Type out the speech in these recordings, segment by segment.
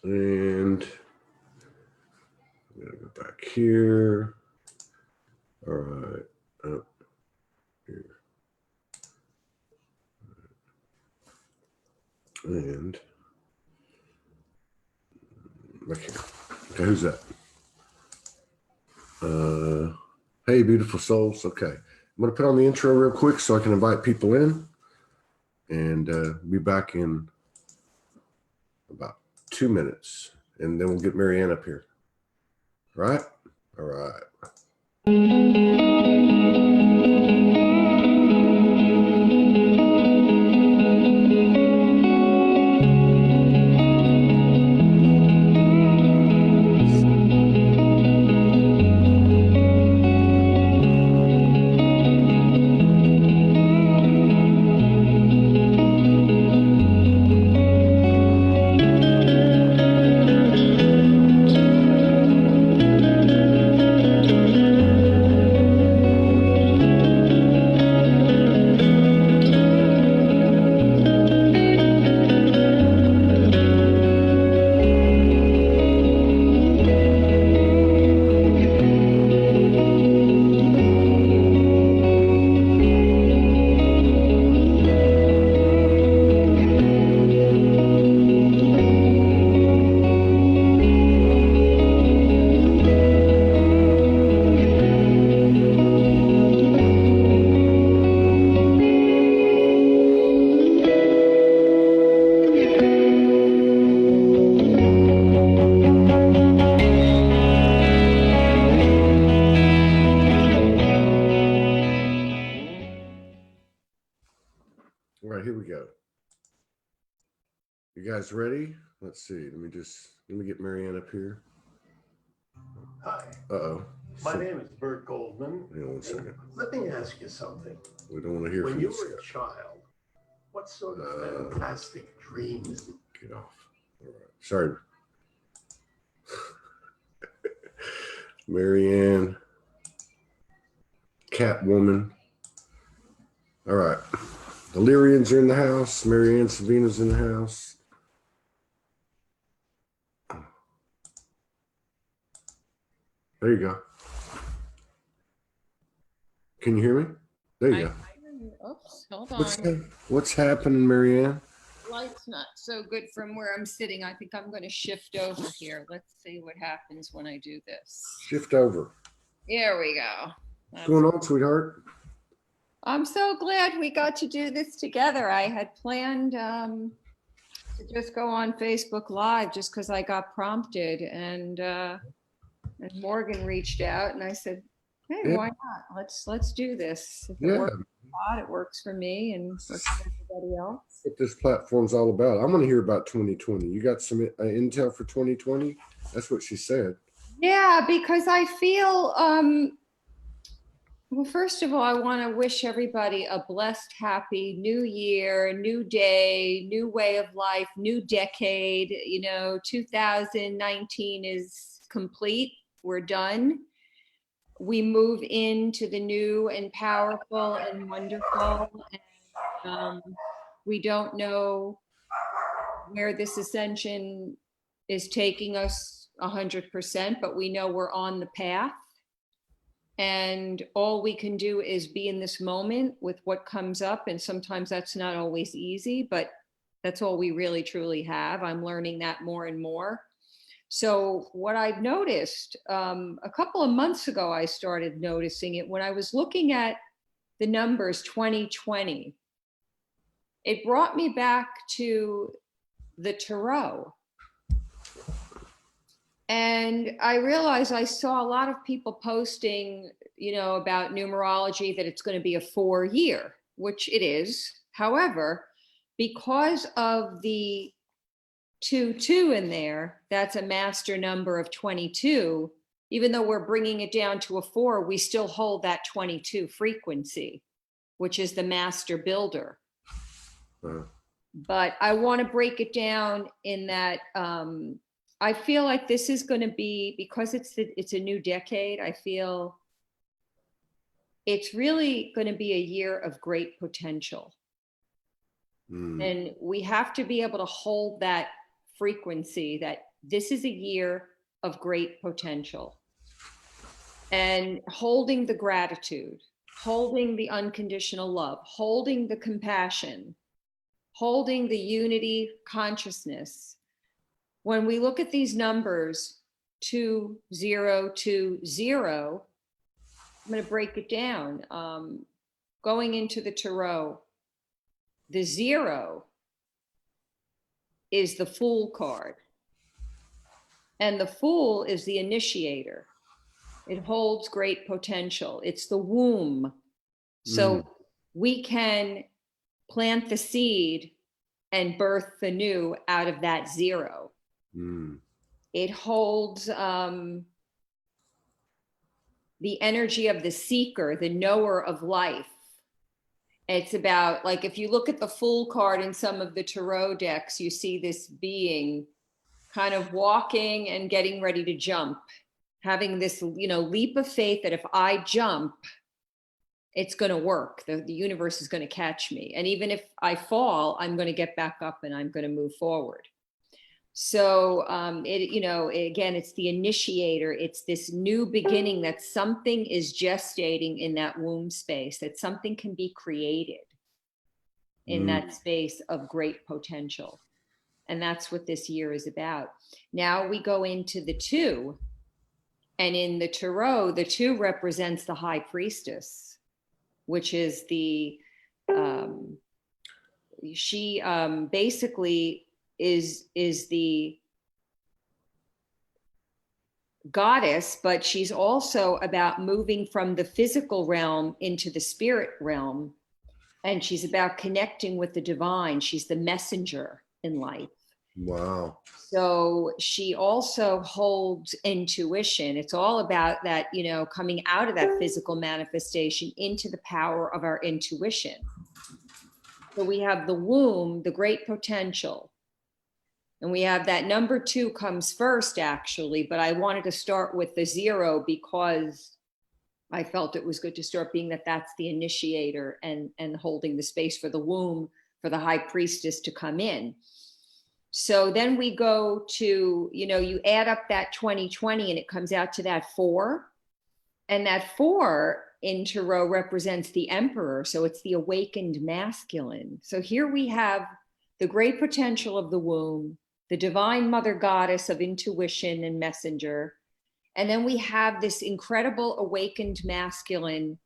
And I'm gonna go back here. All right, up here. And okay, who's that? Hey, beautiful souls. Okay, I'm gonna put on the intro real quick so I can invite people in, and be back in about 2 minutes, and then we'll get Maryanne up here. All right? All right. All right, here we go. You guys ready? Let's see. Let me get Maryanne up here. Hi. Uh-oh. My name is Bert Goldman. Hang on one second. Let me ask you something. We don't want to hear when from you this were guy. a child, what sort of fantastic dreams? Get off. All right. Sorry. Maryanne. Catwoman. All right. The Lyrians are in the house. Maryanne Savino's in the house. There you go. Can you hear me? There you go. Oops, hold on. What's happening, Maryanne? Light's not so good from where I'm sitting. I think I'm going to shift over here. Let's see what happens when I do this. Shift over. There we go. What's going on, sweetheart? I'm so glad we got to do this together. I had planned to just go on Facebook Live just because I got prompted, and Morgan reached out, and I said, "Hey, Yeah. why not? Let's do this. If it Yeah. works for God, it works for me, and works for everybody else." What this platform's all about. I want to hear about 2020. You got some intel for 2020? That's what she said. Yeah, because I feel well, first of all, I want to wish everybody a blessed, happy new year, new day, new way of life, new decade. 2019 is complete. We're done. We move into the new and powerful and wonderful. And, we don't know where this ascension is taking us 100%, but we know we're on the path. And all we can do is be in this moment with what comes up. And sometimes that's not always easy, but that's all we really truly have. I'm learning that more and more. So what I've noticed, a couple of months ago, I started noticing it when I was looking at the numbers 2020. It brought me back to the tarot. And I realized I saw a lot of people posting, about numerology, that it's going to be a 4-year, which it is. However, because of the 2-2 in there, that's a master number of 22. Even though we're bringing it down to a 4, we still hold that 22 frequency, which is the master builder. But I want to break it down in that I feel like this is going to be, because it's a new decade, I feel it's really going to be a year of great potential. And we have to be able to hold that frequency, that this is a year of great potential. And holding the gratitude, holding the unconditional love, holding the compassion, holding the unity consciousness. When we look at these numbers, 2020, I'm going to break it down. Going into the tarot, the 0 is the Fool card. And the Fool is the initiator. It holds great potential. It's the womb. So we can plant the seed and birth the new out of that 0. It holds the energy of the seeker, the knower of life. It's about, like, if you look at the Fool card in some of the tarot decks, you see this being kind of walking and getting ready to jump, having this, leap of faith that if I jump, it's going to work. The universe is going to catch me. And even if I fall, I'm going to get back up and I'm going to move forward. So again, it's the initiator. It's this new beginning, that something is gestating in that womb space, that something can be created in that space of great potential. And that's what this year is about. Now we go into the 2. And in the tarot, the 2 represents the high priestess, which is she basically is the goddess, but she's also about moving from the physical realm into the spirit realm. And she's about connecting with the divine. She's the messenger in life. Wow. So she also holds intuition. It's all about that, coming out of that physical manifestation into the power of our intuition. So we have the womb, the great potential. And we have that number 2 comes first, actually, but I wanted to start with the 0 because I felt it was good to start being that's the initiator and holding the space for the womb, for the high priestess to come in. So then we go to, you add up that 2020 and it comes out to that 4. And that 4 in tarot represents the emperor. So it's the awakened masculine. So here we have the great potential of the womb, the divine mother goddess of intuition and messenger. And then we have this incredible awakened masculine,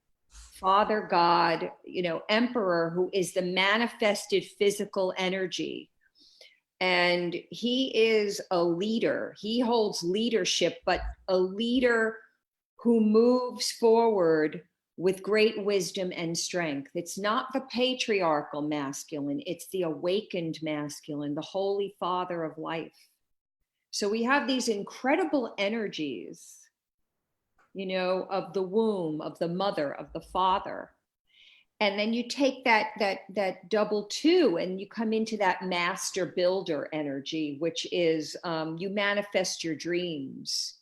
Father God, emperor, who is the manifested physical energy. And he is a leader. He holds leadership, but a leader who moves forward with great wisdom and strength. It's not the patriarchal masculine, it's the awakened masculine, the Holy Father of life. So we have these incredible energies, of the womb, of the mother, of the father. And then you take that double 2 and you come into that master builder energy, which is you manifest your dreams.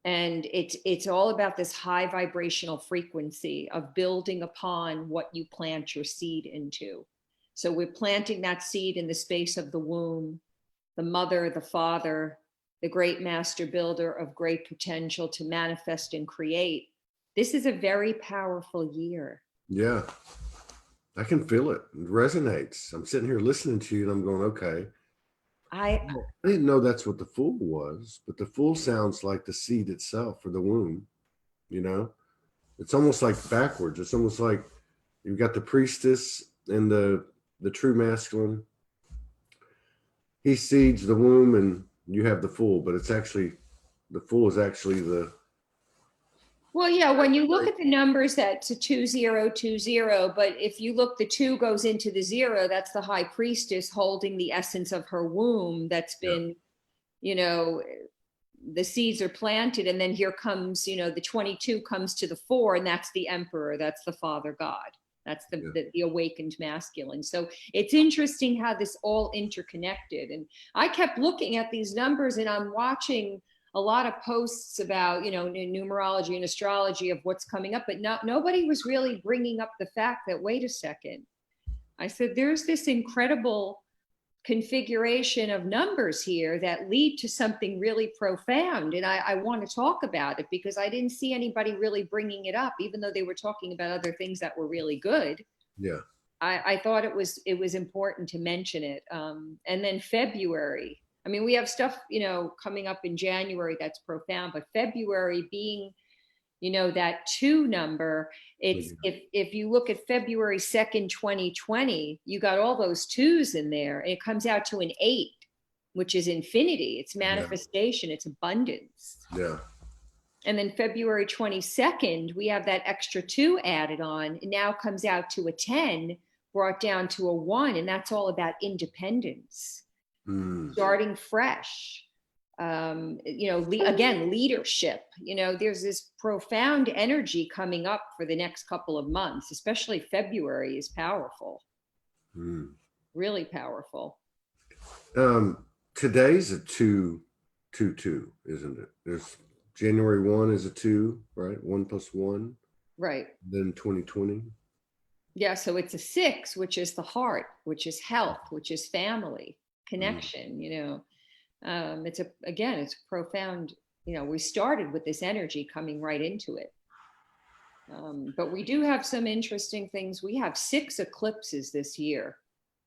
And it's all about this high vibrational frequency of building upon what you plant your seed into. So we're planting that seed in the space of the womb, the mother, the father, the great master builder of great potential to manifest and create. This is a very powerful year. Yeah, I can feel it. It resonates. I'm sitting here listening to you and I'm going, okay. I didn't know that's what the Fool was, but the Fool sounds like the seed itself, or the womb, It's almost like backwards. It's almost like you've got the priestess and the true masculine. He seeds the womb and you have the Fool, but it's actually, the Fool is actually the... Well, yeah, when you look at the numbers, that's a 2020, but if you look, the 2 goes into the 0, that's the high priestess holding the essence of her womb that's been, the seeds are planted. And then here comes, the 22 comes to the 4, and that's the emperor, that's the Father God. That's the awakened masculine. So it's interesting how this all interconnected. And I kept looking at these numbers and I'm watching a lot of posts about, numerology and astrology of what's coming up, but nobody was really bringing up the fact that, wait a second, I said, there's this incredible configuration of numbers here that lead to something really profound. And I want to talk about it because I didn't see anybody really bringing it up, even though they were talking about other things that were really good. Yeah. I thought it was important to mention it. And then February, I mean, we have stuff, you know, coming up in January that's profound, but February being, you know, that 2 number, it's, if you look at February 2nd, 2020, you got all those 2s in there. It comes out to an 8, which is infinity. It's manifestation. It's abundance. Yeah. And then February 22nd, we have that extra 2 added on. It now comes out to a 10, brought down to a 1. And that's all about independence, starting fresh. You know, again, leadership, you know, there's this profound energy coming up for the next couple of months, especially February is powerful, really powerful. Today's a 2, 2, 2, isn't it? There's January 1 is a 2, right? 1 + 1. Right. Then 2020. Yeah. So it's a 6, which is the heart, which is health, which is family connection, you know. It's a profound, you know, we started with this energy coming right into it. But we do have some interesting things. We have 6 eclipses this year.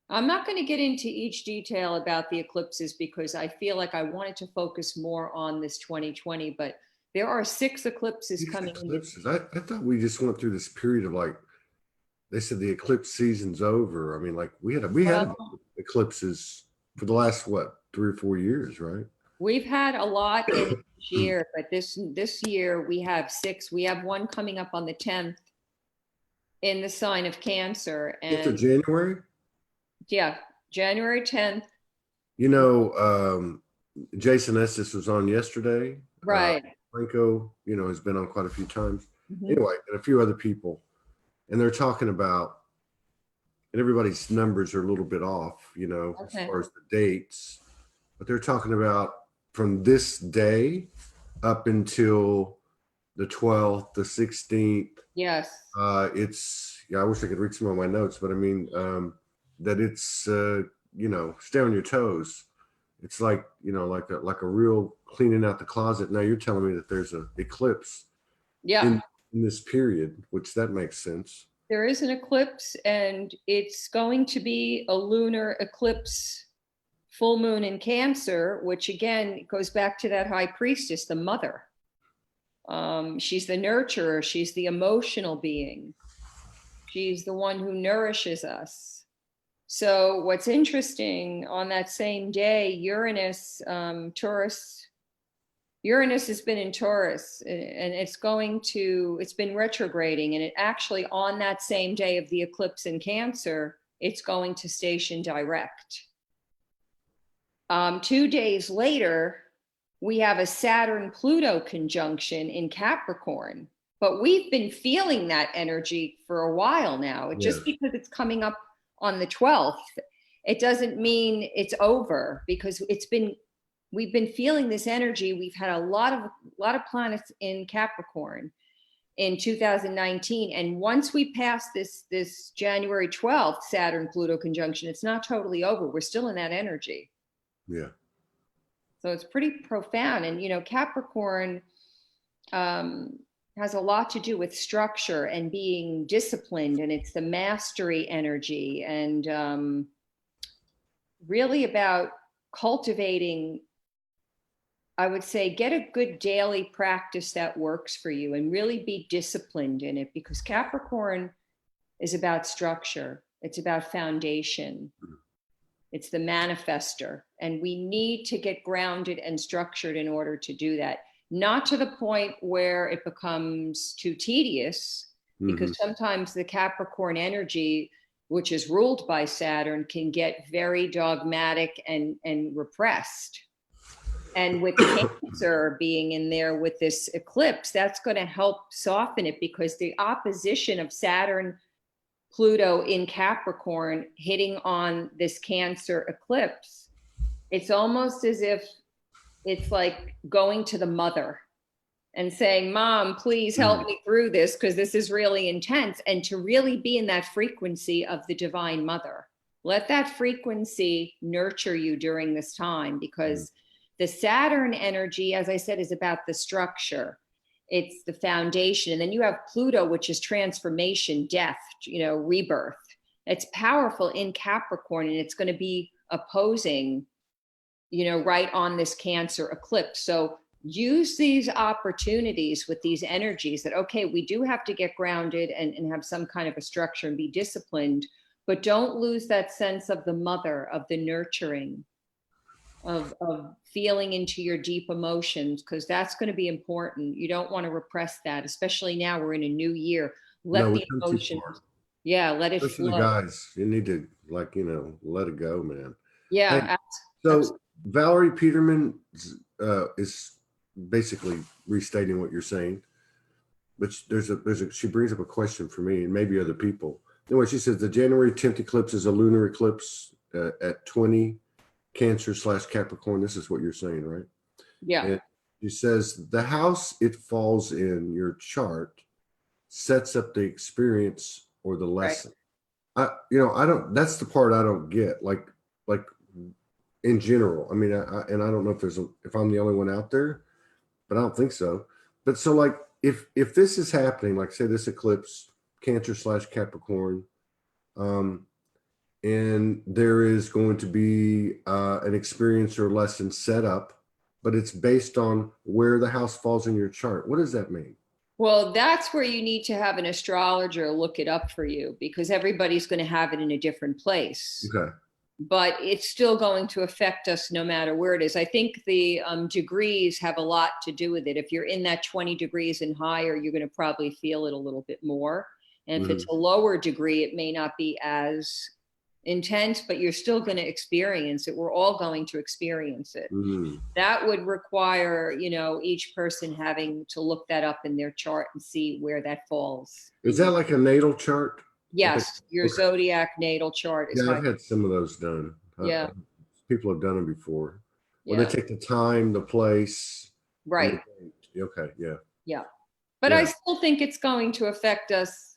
I'm not going to get into each detail about the eclipses because I feel like I wanted to focus more on this 2020, but there are 6 eclipses coming. Eclipses. I thought we just went through this period of, like, they said the eclipse season's over. I mean, like we had eclipses for the last, what, 3 or 4 years, right? We've had a lot in this year, but this year we have 6. We have one coming up on the 10th in the sign of Cancer. And January? Yeah, January 10th. You know, Jason Estes was on yesterday. Right. Franco, you know, has been on quite a few times. Anyway, and a few other people. And they're talking about, and everybody's numbers are a little bit off, you know, as far as the dates. But they're talking about from this day up until the 12th, the 16th. Yes. It's, I wish I could read some of my notes, but I mean, that it's, you know, stay on your toes. It's like, you know, like a real cleaning out the closet. Now you're telling me that there's an eclipse in this period, which that makes sense. There is an eclipse, and it's going to be a lunar eclipse, full moon in Cancer, which again goes back to that high priestess, the mother. She's the nurturer. She's the emotional being. She's the one who nourishes us. So what's interesting, on that same day, Uranus, Uranus has been in Taurus, and it's been retrograding, and it actually, on that same day of the eclipse in Cancer, it's going to station direct. 2 days later, we have a Saturn-Pluto conjunction in Capricorn, but we've been feeling that energy for a while now. Just because it's coming up on the 12th, it doesn't mean it's over, because we've been feeling this energy. We've had a lot of planets in Capricorn in 2019. And once we pass this January 12th Saturn-Pluto conjunction, it's not totally over. We're still in that energy. Yeah. So it's pretty profound. And, you know, Capricorn has a lot to do with structure and being disciplined. And it's the mastery energy, and really about cultivating, I would say, get a good daily practice that works for you and really be disciplined in it, because Capricorn is about structure. It's about foundation. It's the manifester. And we need to get grounded and structured in order to do that. Not to the point where it becomes too tedious, because sometimes the Capricorn energy, which is ruled by Saturn, can get very dogmatic and repressed. And with Cancer being in there with this eclipse, that's going to help soften it, because the opposition of Saturn, Pluto in Capricorn hitting on this Cancer eclipse, it's almost as if it's like going to the mother and saying, Mom, please help me through this, because this is really intense. And to really be in that frequency of the Divine Mother. Let that frequency nurture you during this time, because the Saturn energy, as I said, is about the structure. It's the foundation. And then you have Pluto, which is transformation, death, rebirth. It's powerful in Capricorn, and it's going to be opposing, right on this Cancer eclipse. So use these opportunities with these energies that, okay, we do have to get grounded and have some kind of a structure and be disciplined, but don't lose that sense of the mother, of the nurturing, of feeling into your deep emotions, because that's going to be important. You don't want to repress that, especially now we're in a new year. Let the emotions, let it Listen, flow. the guys, you need to let it go, man. Yeah. Hey, so Valerie Peterman is basically restating what you're saying, but she brings up a question for me and maybe other people. Anyway, she says the January 10th eclipse is a lunar eclipse at 20 Cancer/Capricorn. This is what you're saying, right? Yeah. And she says the house it falls in your chart sets up the experience or the lesson. Right. I don't. That's the part I don't get. Like in general. I mean, I don't know if I'm the only one out there, but I don't think so. But so like if this is happening, like say this eclipse, Cancer/Capricorn, and there is going to be an experience or lesson set up, but it's based on where the house falls in your chart. What does that mean? Well, that's where you need to have an astrologer look it up for you, because everybody's going to have it in a different place. Okay. But it's still going to affect us no matter where it is. I think the degrees have a lot to do with it. If you're in that 20 degrees and higher, you're going to probably feel it a little bit more. And if it's a lower degree, it may not be as intense, but you're still going to experience it. We're all going to experience it. That would require, each person having to look that up in their chart and see where that falls. Is that like a natal chart? Yes, your zodiac natal chart is. Yeah, I've had some of those done. Yeah. People have done them before. Well, they take the time, the place. Right. Okay, yeah. Yeah. But I still think it's going to affect us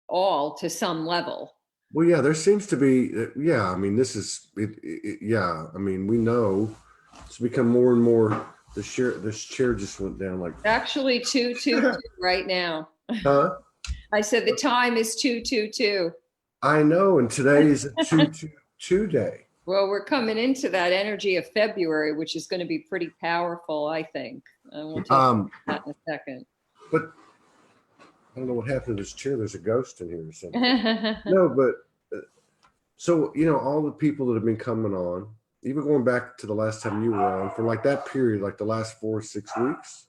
all to some level. Well, yeah, there seems to be, I mean, this is, I mean, we know it's become more and more, this chair just went down like. Actually 222 right now. Huh? I said the time is 222. I know, and today is a 222 day. Well, we're coming into that energy of February, which is going to be pretty powerful, I think. We'll talk about that in a second. But I don't know what happened to this chair. There's a ghost in here or something. No, but so, all the people that have been coming on, even going back to the last time you were on, for like that period, like the last 4 or 6 weeks,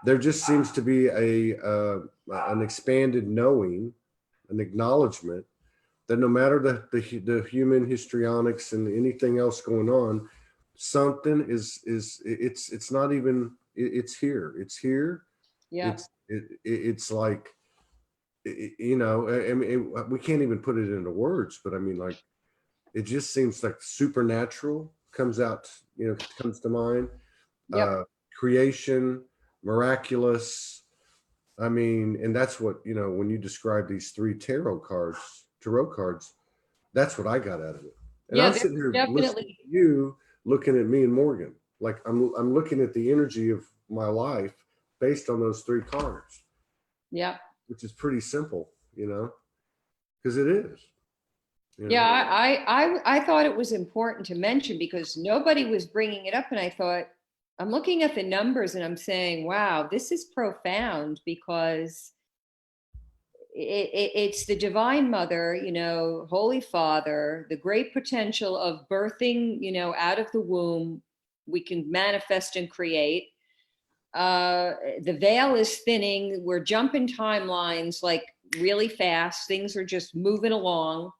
there just seems to be an expanded knowing, an acknowledgement that no matter the human histrionics and anything else going on, something it's not even, it's here. It's here. Yeah. It's like, I mean, we can't even put it into words, but I mean, like, it just seems like supernatural comes to mind. Yep. Creation, miraculous. I mean, and that's what, when you describe these 3 tarot cards, that's what I got out of it. And I'm sitting here listening to you, looking at me and Morgan, like I'm looking at the energy of my life based on those 3 cards. Yeah. Which is pretty simple, because it is. Yeah, I thought it was important to mention because nobody was bringing it up, and I thought, I'm looking at the numbers and I'm saying, wow, this is profound, because it's the Divine Mother, Holy Father, the great potential of birthing, out of the womb, we can manifest and create. The veil is thinning. We're jumping timelines like really fast. Things are just moving along.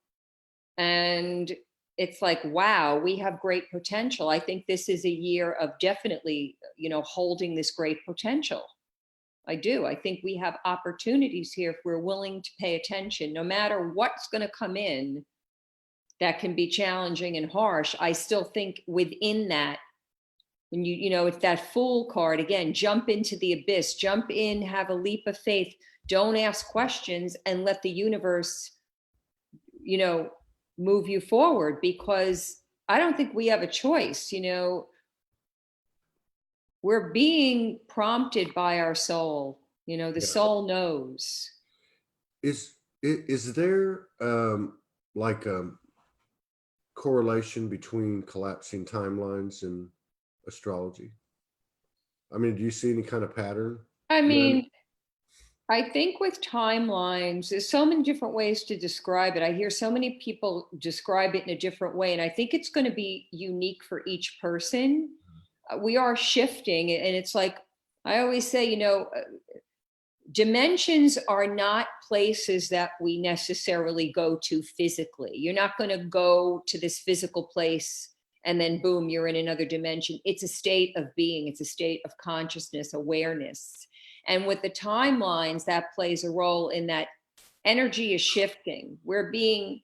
And it's like, wow, we have great potential. I think this is a year of definitely, holding this great potential. I do. I think we have opportunities here if we're willing to pay attention, no matter what's going to come in that can be challenging and harsh. I still think within that, when it's that Fool card again, jump into the abyss, jump in, have a leap of faith, don't ask questions and let the universe, move you forward, because I don't think we have a choice. You know, we're being prompted by our soul. You know, the Yeah. soul knows. Is there like a correlation between collapsing timelines and astrology? I mean, do you see any kind of pattern? I None? mean, I think with timelines, there's so many different ways to describe it. I hear so many people describe it in a different way, and I think it's going to be unique for each person. We are shifting, and it's like I always say, you know, dimensions are not places that we necessarily go to physically. You're not going to go to this physical place and then boom, you're in another dimension. It's a state of being, it's a state of consciousness, awareness. And with the timelines, that plays a role in that energy is shifting. We're being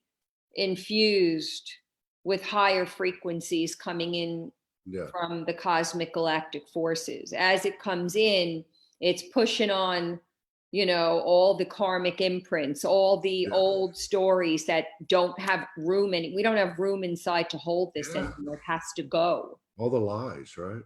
infused with higher frequencies coming in Yeah. from the cosmic galactic forces. As it comes in, it's pushing on, you know, all the karmic imprints, all the Yeah. old stories that don't have room, and we don't have room inside to hold this Yeah. anymore. It has to go. All the lies, right?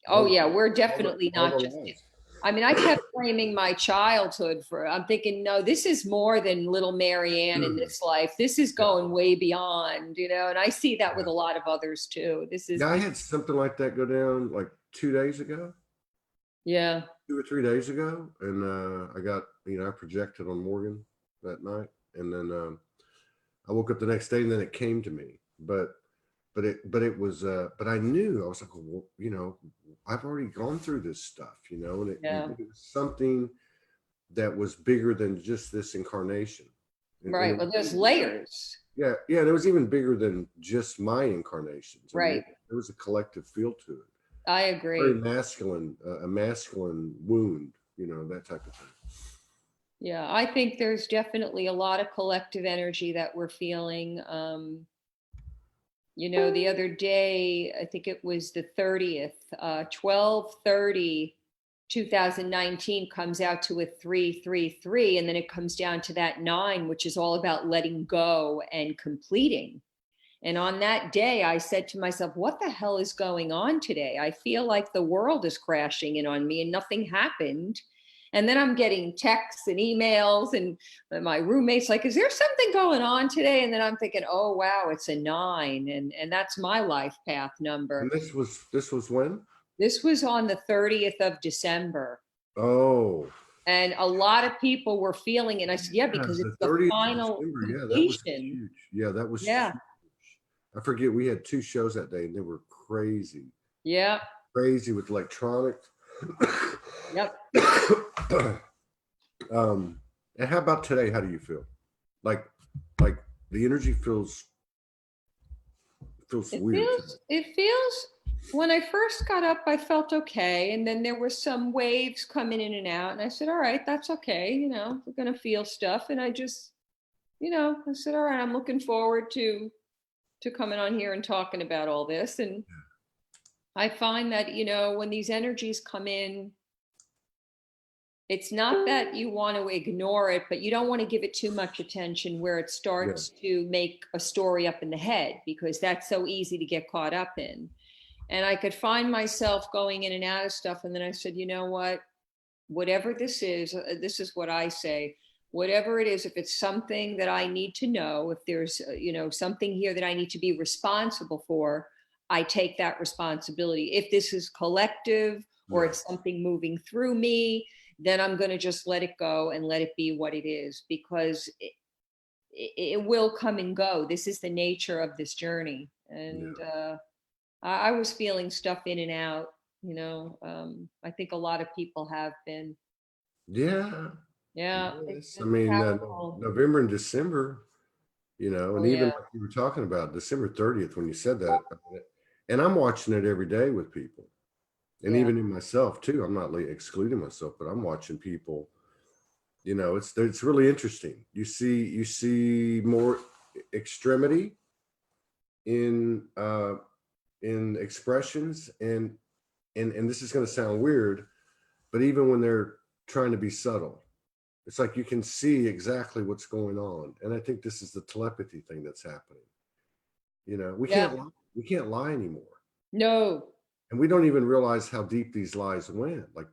Oh All, yeah, we're all definitely all not the just, lies. I mean, I kept blaming my childhood for, I'm thinking, no, this is more than little Maryanne in this life. This is Yeah. going way beyond, you know, and I see that with Yeah. a lot of others too. Yeah, I had something like that go down like 2 days ago, Yeah. 2 or 3 days ago, and I got, I projected on Morgan that night, and then I woke up the next day, and then it came to me, but it was but I knew, I was like, well, I've already gone through this stuff, and Yeah. it was something that was bigger than just this incarnation. And Right. it Well, was there's layers. yeah, and it was even bigger than just my incarnations. I mean, Right. there was a collective feel to it. I Very agree. masculine, a masculine wound, that type of thing. Yeah. I think there's definitely a lot of collective energy that we're feeling. You know, the other day, I think it was the 30th, 12/30, 2019 comes out to a 333, and then it comes down to that 9, which is all about letting go and completing. And on that day, I said to myself, what the hell is going on today? I feel like the world is crashing in on me and nothing happened. And then I'm getting texts and emails, and my roommate's like, is there something going on today? And then I'm thinking, oh, wow, it's a 9. And that's my life path number. And this was when? This was on the 30th of December. Oh, And a lot of people were feeling it. And I said, yeah, yeah, because the it's the 30th of final December. Yeah, that was completion. huge. Yeah, that was Yeah. huge. I forget, we had 2 shows that day, and they were crazy. Yeah. Crazy with electronics. Yep. And how about today? How do you feel? Like the energy feels weird today. It feels, when I first got up, I felt okay. And then there were some waves coming in and out. And I said, all right, that's okay. You know, we're going to feel stuff. And I just, I said, all right, I'm looking forward to coming on here and talking about all this. And I find that, when these energies come in, it's not that you want to ignore it, but you don't want to give it too much attention where it starts to make a story up in the head, because that's so easy to get caught up in. And I could find myself going in and out of stuff. And then I said, you know what, whatever this is what I say, whatever it is, if it's something that I need to know, if there's, something here that I need to be responsible for, I take that responsibility. If this is collective or it's something moving through me, then I'm going to just let it go and let it be what it is, because it will come and go. This is the nature of this journey. And I was feeling stuff in and out, I think a lot of people have been. Yeah. Yeah. Yes. It's I mean, powerful. November and December, and Oh, even yeah. like you were talking about December 30th when you said that, and I'm watching it every day with people, and Yeah. even in myself too. I'm not excluding myself, but I'm watching people. It's really interesting. You see more extremity in expressions, and this is going to sound weird, but even when they're trying to be subtle, It's like you can see exactly what's going on. And I think this is the telepathy thing that's happening. You know, we can't lie anymore. No. And we don't even realize how deep these lies went. Like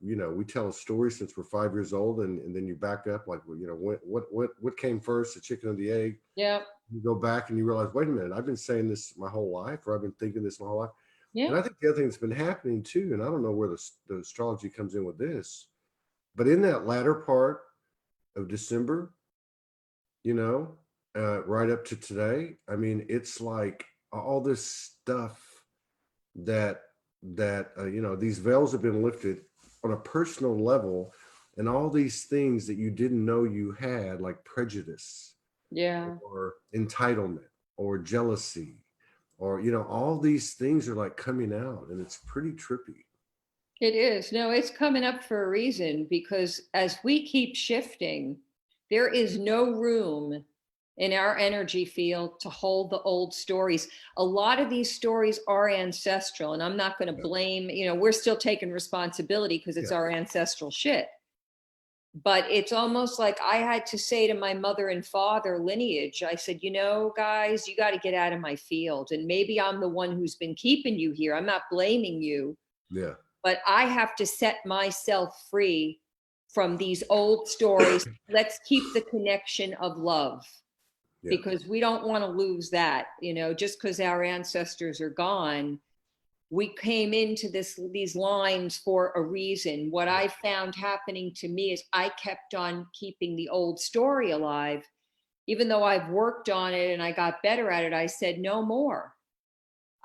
you know, we tell a story since we're 5 years old, and then you back up, like, you know, what came first, the chicken or the egg? Yeah. You go back and you realize, wait a minute, I've been saying this my whole life, or I've been thinking this my whole life. Yeah. And I think the other thing that's been happening too, and I don't know where the astrology comes in with this, but in that latter part of December, you know, right up to today, I mean, it's like all this stuff that you know, these veils have been lifted on a personal level, and all these things that you didn't know you had, like prejudice, Yeah. or entitlement, or jealousy, or, you know, all these things are like coming out, and it's pretty trippy. It is. No, it's coming up for a reason, because as we keep shifting, there is no room in our energy field to hold the old stories. A lot of these stories are ancestral, and I'm not going to blame, you know, we're still taking responsibility because it's our ancestral shit. But it's almost like I had to say to my mother and father lineage, I said, you know, guys, you got to get out of my field. And maybe I'm the one who's been keeping you here. I'm not blaming you. Yeah. But I have to set myself free from these old stories. Let's keep the connection of love, because we don't want to lose that. You know, just because our ancestors are gone, we came into these lines for a reason. What I found happening to me is I kept on keeping the old story alive. Even though I've worked on it and I got better at it, I said, no more.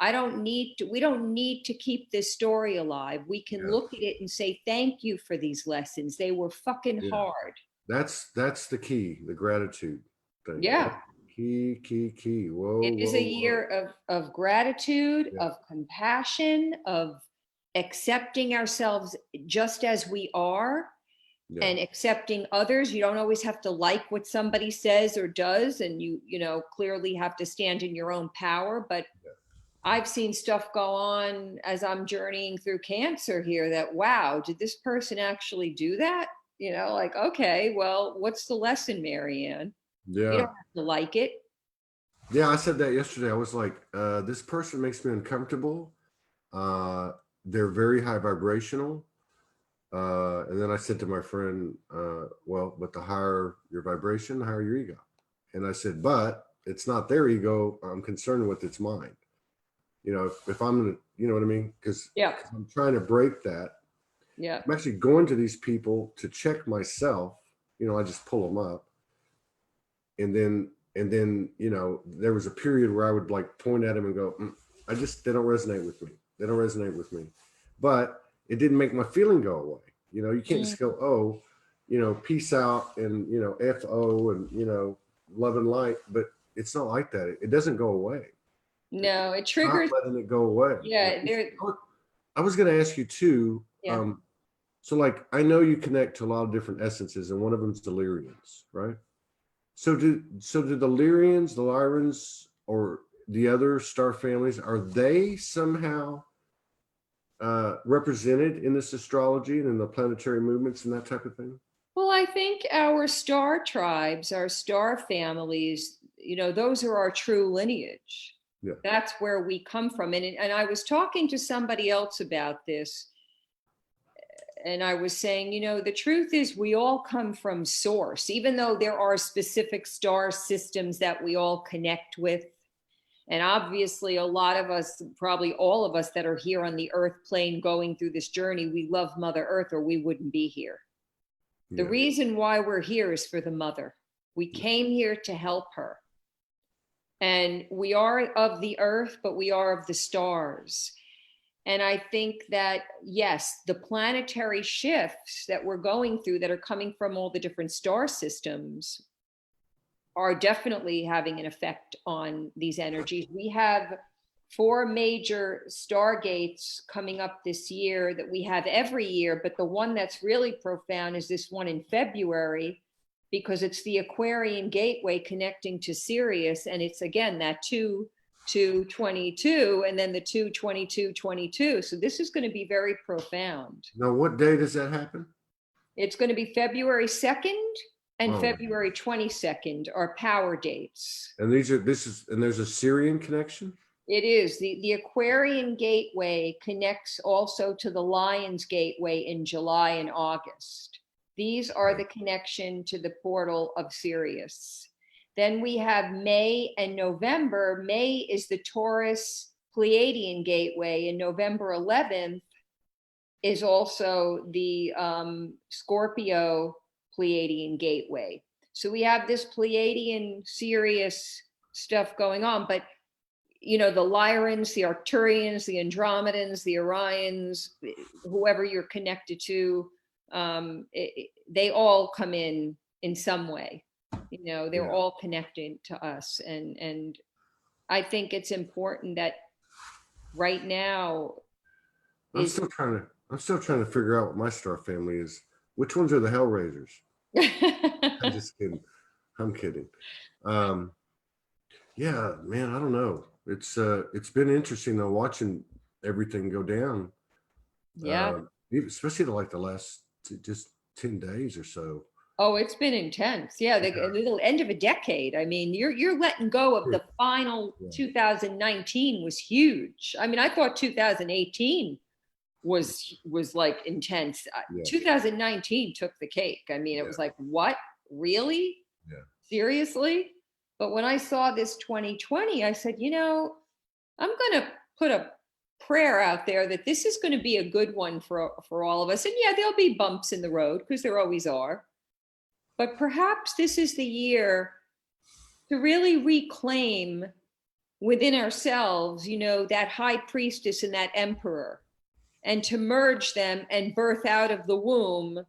We don't need to keep this story alive. We can look at it and say, thank you for these lessons. They were fucking hard. That's the key, the gratitude thing. Yeah. Key. Whoa. It is a year of gratitude, of compassion, of accepting ourselves just as we are, and accepting others. You don't always have to like what somebody says or does, and you know, clearly have to stand in your own power. But I've seen stuff go on as I'm journeying through cancer here that, wow, did this person actually do that? You know, like, okay, well, what's the lesson, Maryanne? You don't have to like it. Yeah, I said that yesterday. I was like, this person makes me uncomfortable. They're very high vibrational. And then I said to my friend, well, but the higher your vibration, the higher your ego. And I said, but it's not their ego I'm concerned with, it's mine. You know, if I'm going to, you know what I mean? Because I'm trying to break that. Yeah. I'm actually going to these people to check myself. You know, I just pull them up. And then, you know, there was a period where I would like point at them and go, they don't resonate with me. They don't resonate with me. But it didn't make my feeling go away. You know, you can't just go, oh, you know, peace out and, you know, FO and, you know, love and light. But it's not like that. It doesn't go away. No, it triggers. Not letting it go away. Yeah. I was going to ask you too. Yeah. So like, I know you connect to a lot of different essences, and one of them is deliriums, right? So do the Lyrians, the Lyrans, or the other star families, are they somehow represented in this astrology and in the planetary movements and that type of thing? Well, I think our star tribes, our star families, you know, those are our true lineage. Yeah. That's where we come from. And I was talking to somebody else about this, and I was saying, you know, the truth is we all come from source, even though there are specific star systems that we all connect with. And obviously a lot of us, probably all of us that are here on the earth plane going through this journey, we love Mother Earth or we wouldn't be here. The reason why we're here is for the mother. We came here to help her. And we are of the earth, but we are of the stars. And I think that, yes, the planetary shifts that we're going through that are coming from all the different star systems are definitely having an effect on these energies. We have 4 major stargates coming up this year that we have every year, but the one that's really profound is this one in February, because it's the Aquarian gateway connecting to Sirius, and it's again that 2-22, and then the 2-22-22. So this is going to be very profound. Now, what day does that happen? It's going to be February 2nd and Oh. February 22nd are power dates. And there's a Syrian connection? It is. The Aquarian gateway connects also to the Lion's gateway in July and August. These are the connection to the portal of Sirius. Then we have May and November. May is the Taurus Pleiadian gateway, and November 11th is also the Scorpio Pleiadian gateway. So we have this Pleiadian Sirius stuff going on, but you know, the Lyrans, the Arcturians, the Andromedans, the Orions, whoever you're connected to, they all come in some way. You know, they're all connected to us, and I think it's important that right now. I'm still trying to figure out what my star family is. Which ones are the Hellraisers? I'm just kidding. I'm kidding. Yeah, man, I don't know. It's been interesting though, watching everything go down. Yeah. Especially like the last just 10 days or so. Oh, it's been intense. Yeah, the little end of a decade. I mean, you're letting go of the final 2019 was huge. I mean, I thought 2018 was like intense. 2019 took the cake. I mean, it was like, what? Really? Yeah. Seriously? But when I saw this 2020, I said, you know, I'm going to put a prayer out there that this is going to be a good one for all of us. And yeah, there'll be bumps in the road because there always are. But perhaps this is the year to really reclaim within ourselves, you know, that high priestess and that emperor, and to merge them and birth out of the womb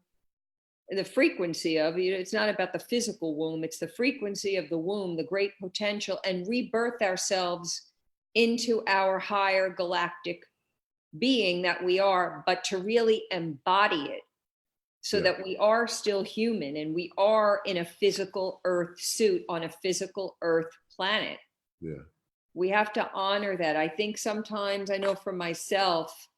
the frequency of, you know, it's not about the physical womb, it's the frequency of the womb, the great potential, and rebirth ourselves into our higher galactic being that we are, but to really embody it so that we are still human and we are in a physical earth suit on a physical earth planet. Yeah. We have to honor that. I think sometimes, I know for myself,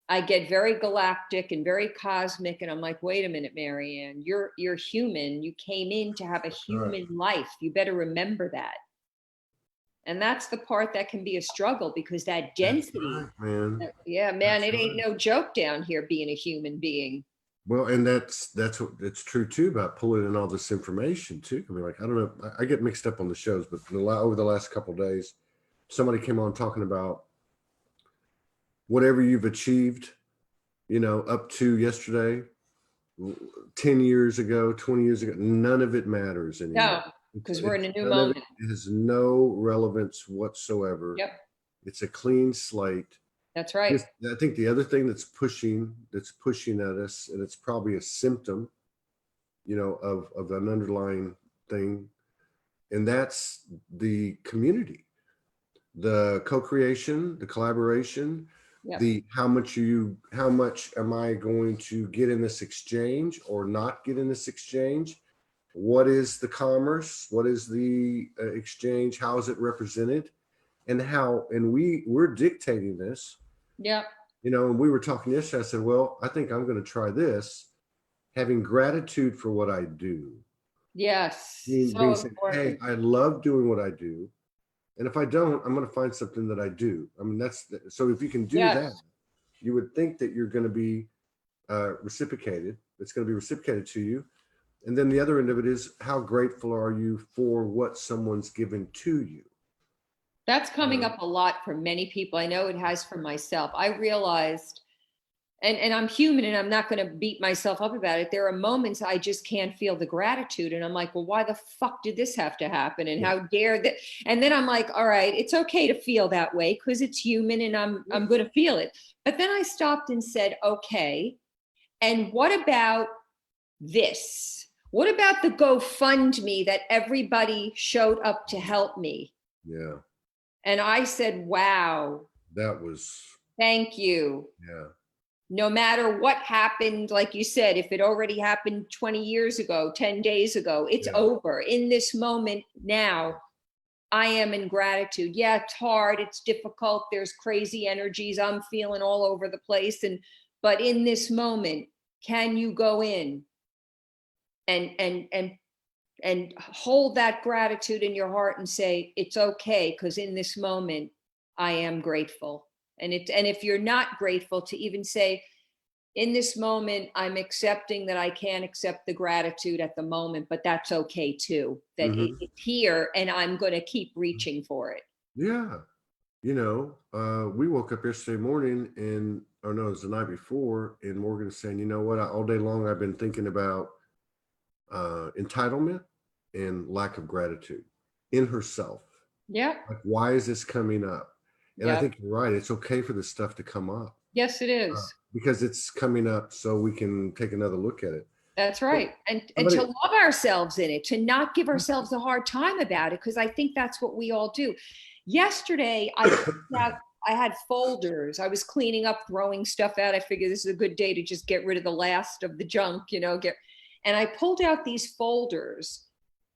I get very galactic and very cosmic, and I'm like, wait a minute, Maryanne, you're human. You came in to have a human life. You better remember that. And that's the part that can be a struggle, because that density, man. Yeah, man, it ain't no joke down here being a human being. Well, and that's true too about pulling in all this information too. I mean, like, I don't know, I get mixed up on the shows, but over the last couple of days, somebody came on talking about whatever you've achieved, you know, up to yesterday, 10 years ago, 20 years ago, none of it matters anymore. No, because we're in a new moment. It has no relevance whatsoever. Yep. It's a clean slate. That's right. I think the other thing that's pushing at us, and it's probably a symptom, you know, of an underlying thing, and that's the community, the co-creation, the collaboration, how much am I going to get in this exchange or not get in this exchange? What is the commerce? What is the exchange? How is it represented? And we're dictating this. Yeah. You know, and we were talking yesterday. I said, well, I think I'm going to try this, having gratitude for what I do. Yes. Being saying, hey, I love doing what I do. And if I don't, I'm going to find something that I do. I mean, so if you can do that, you would think that you're going to be reciprocated. It's going to be reciprocated to you. And then the other end of it is, how grateful are you for what someone's given to you? That's coming up a lot for many people. I know it has for myself. I realized, and I'm human and I'm not going to beat myself up about it. There are moments I just can't feel the gratitude. And I'm like, well, why the fuck did this have to happen? And how dare that? And then I'm like, all right, it's okay to feel that way because it's human and I'm going to feel it. But then I stopped and said, okay, and what about this? What about the GoFundMe that everybody showed up to help me? Yeah. And I said, wow. Thank you. Yeah. No matter what happened, like you said, if it already happened 20 years ago, 10 days ago, it's over. In this moment now, I am in gratitude. Yeah, it's hard. It's difficult. There's crazy energies I'm feeling all over the place. But in this moment, can you go in and hold that gratitude in your heart and say, it's okay, because in this moment, I am grateful. And if you're not grateful, to even say, in this moment, I'm accepting that I can't accept the gratitude at the moment, but that's okay too, that it's here and I'm going to keep reaching for it. Yeah. You know, we woke up yesterday morning and, or no, it was the night before, and Morgan's saying, you know what, all day long I've been thinking about entitlement and lack of gratitude in herself. Yeah. Like, why is this coming up? And I Yep. think you're right. It's okay for this stuff to come up. Yes, it is. Because it's coming up so we can take another look at it. That's right. And to love ourselves in it, to not give ourselves a hard time about it, because I think that's what we all do. Yesterday, I had folders. I was cleaning up, throwing stuff out. I figured this is a good day to just get rid of the last of the junk, you know, and I pulled out these folders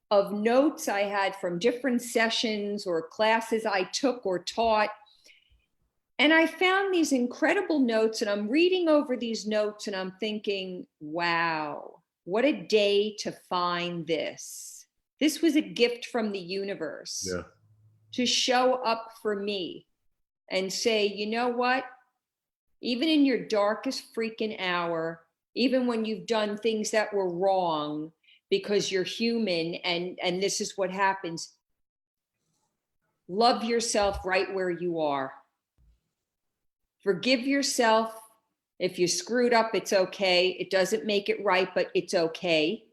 of notes I had from different sessions or classes I took or taught. And I found these incredible notes, and I'm reading over these notes and I'm thinking, wow, what a day to find this. This was a gift from the universe to show up for me and say, you know what? Even in your darkest freaking hour, even when you've done things that were wrong, because you're human and this is what happens, love yourself right where you are. Forgive yourself. If you screwed up, it's okay. It doesn't make it right, but it's okay.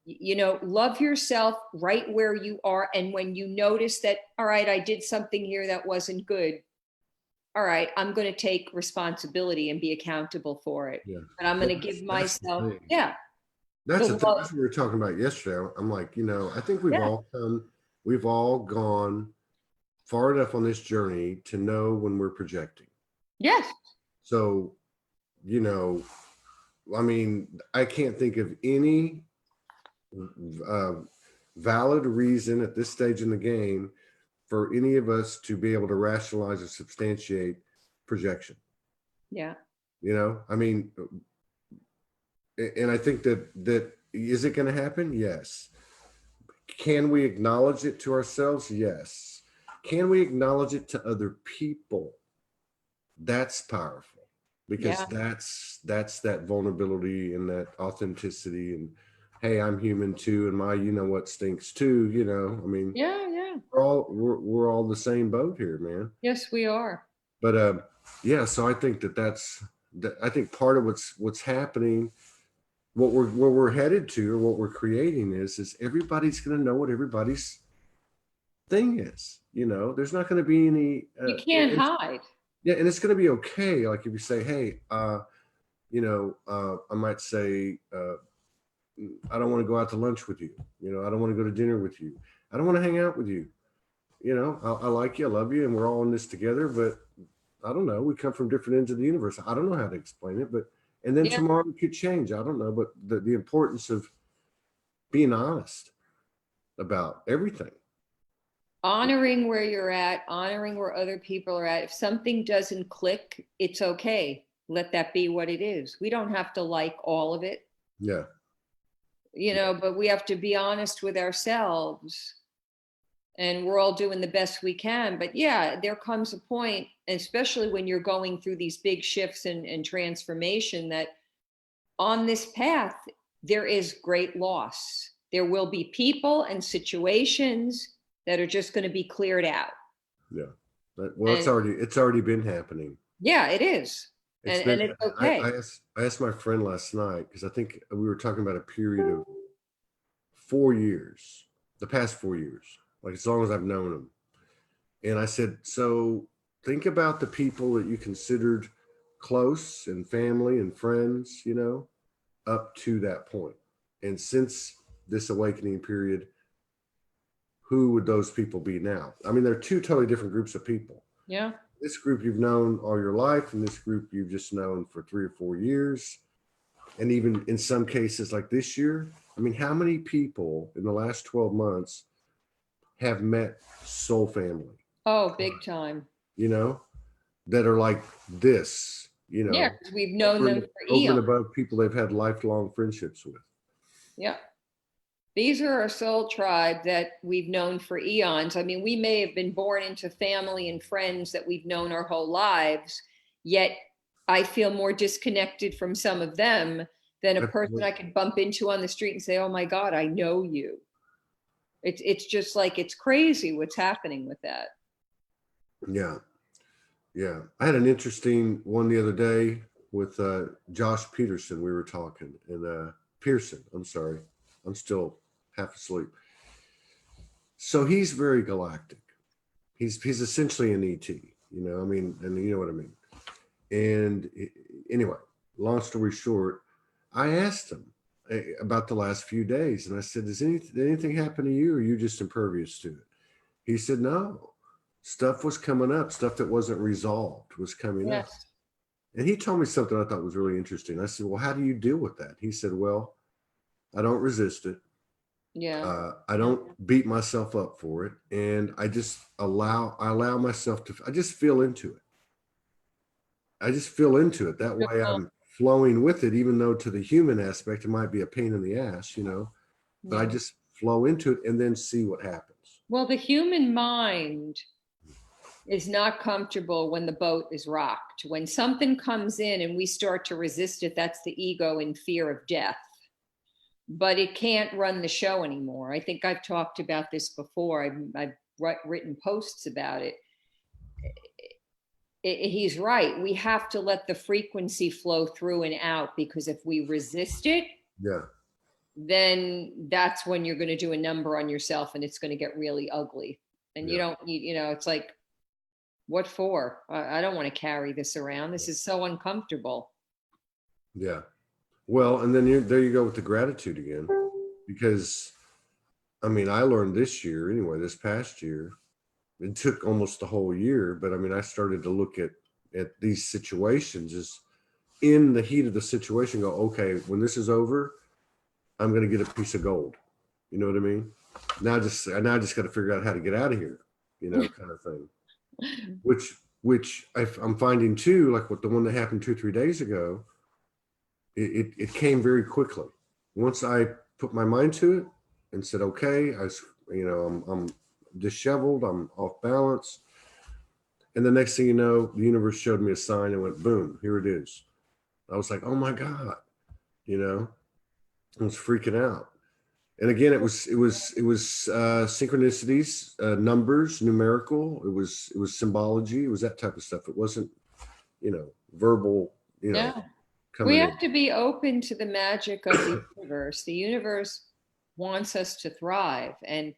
You know, love yourself right where you are. And when you notice that, all right, I did something here that wasn't good. All right, I'm going to take responsibility and be accountable for it. But I'm going to give myself, That's the thing. That's what we were talking about yesterday. I'm like, you know, I think we've all gone far enough on this journey to know when we're projecting. Yes. So, you know, I mean, I can't think of any valid reason at this stage in the game for any of us to be able to rationalize or substantiate projection. Yeah. You know, I mean, and I think that is it going to happen? Yes. Can we acknowledge it to ourselves? Yes. Can we acknowledge it to other people? That's powerful, because that's that vulnerability and that authenticity, and hey, I'm human too, and my, you know what, stinks too, you know. I mean, we're all the same boat here, man. Yes, we are. But so I think I think part of what's happening, where we're headed to, or what we're creating is everybody's going to know what everybody's thing is. You know, there's not going to be any. You can't hide. Yeah, and it's going to be okay. Like if you say, hey, you know, I might say, I don't want to go out to lunch with you. You know, I don't want to go to dinner with you. I don't want to hang out with you. You know, I like you, I love you, and we're all in this together. But I don't know. We come from different ends of the universe. I don't know how to explain it, but and then tomorrow it could change. I don't know, but the importance of being honest about everything. Honoring where you're at, honoring where other people are at. If something doesn't click, it's okay. Let that be what it is. We don't have to like all of it. Yeah. You know, but we have to be honest with ourselves. And we're all doing the best we can. But yeah, there comes a point, especially when you're going through these big shifts and transformation, that on this path, there is great loss. There will be people and situations that are just going to be cleared out. Yeah. Well, it's already been happening. Yeah, it is. And it's okay. I asked my friend last night, because I think we were talking about a period of 4 years, the past 4 years, like as long as I've known him. And I said, so think about the people that you considered close and family and friends, you know, up to that point. And since this awakening period, who would those people be now? I mean, they're two totally different groups of people. Yeah. This group you've known all your life, and this group you've just known for 3 or 4 years. And even in some cases like this year, I mean, how many people in the last 12 months have met soul family? Oh, big time. You know, that are like this, you Yeah, know, 'cause we've known them for over and eons. above people they've had lifelong friendships with. Yeah. These are our soul tribe that we've known for eons. I mean, we may have been born into family and friends that we've known our whole lives, yet I feel more disconnected from some of them than a person I could bump into on the street and say, "Oh my God, I know you." It's just like it's crazy what's happening with that. Yeah. Yeah. I had an interesting one the other day with Josh Peterson. We were talking, and Pearson, I'm sorry. I'm still half asleep. So he's very galactic. He's essentially an ET, I mean, and you know what I mean. And anyway, long story short, I asked him about the last few days, and I said, "Does anything happen to you, or are you just impervious to it?" He said, "No, stuff was coming up, stuff that wasn't resolved was coming up." Yes. And he told me something I thought was really interesting. I said, "Well, how do you deal with that?" He said, "Well, I don't resist it. Yeah. I don't beat myself up for it, and I just allow myself to. I just feel into it. I just feel into it. That way, I'm flowing with it, even though to the human aspect it might be a pain in the ass, But I Yeah. just flow into it and then see what happens." Well, the human mind is not comfortable when the boat is rocked. When something comes in and we start to resist it, that's the ego in fear of death. But it can't run the show anymore. I think I've talked about this before. I've written posts about it. He's right. We have to let the frequency flow through and out, because if we resist it, Yeah, then that's when you're going to do a number on yourself and it's going to get really ugly. And you yeah, don't need, it's like, what for? I don't want to carry this around. This is so uncomfortable. yeah. Well, and then there you go with the gratitude again, because I mean, I learned this year anyway, this past year. It took almost the whole year, but I mean, I started to look at these situations as in the heat of the situation, go, okay, when this is over, I'm going to get a piece of gold. You know what I mean? Now I just got to figure out how to get out of here, kind of thing. Which I'm finding too, like with the one that happened 2-3 days ago, it came very quickly. Once I put my mind to it and said, okay, I'm disheveled, I'm off balance. And the next thing you know, the universe showed me a sign and went, boom, here it is. I was like, oh my God, I was freaking out. And again, it was synchronicities, numbers, numerical. It was symbology. It was that type of stuff. It wasn't, verbal, Yeah. We coming in. have to be open to the magic of the universe. The universe wants us to thrive, and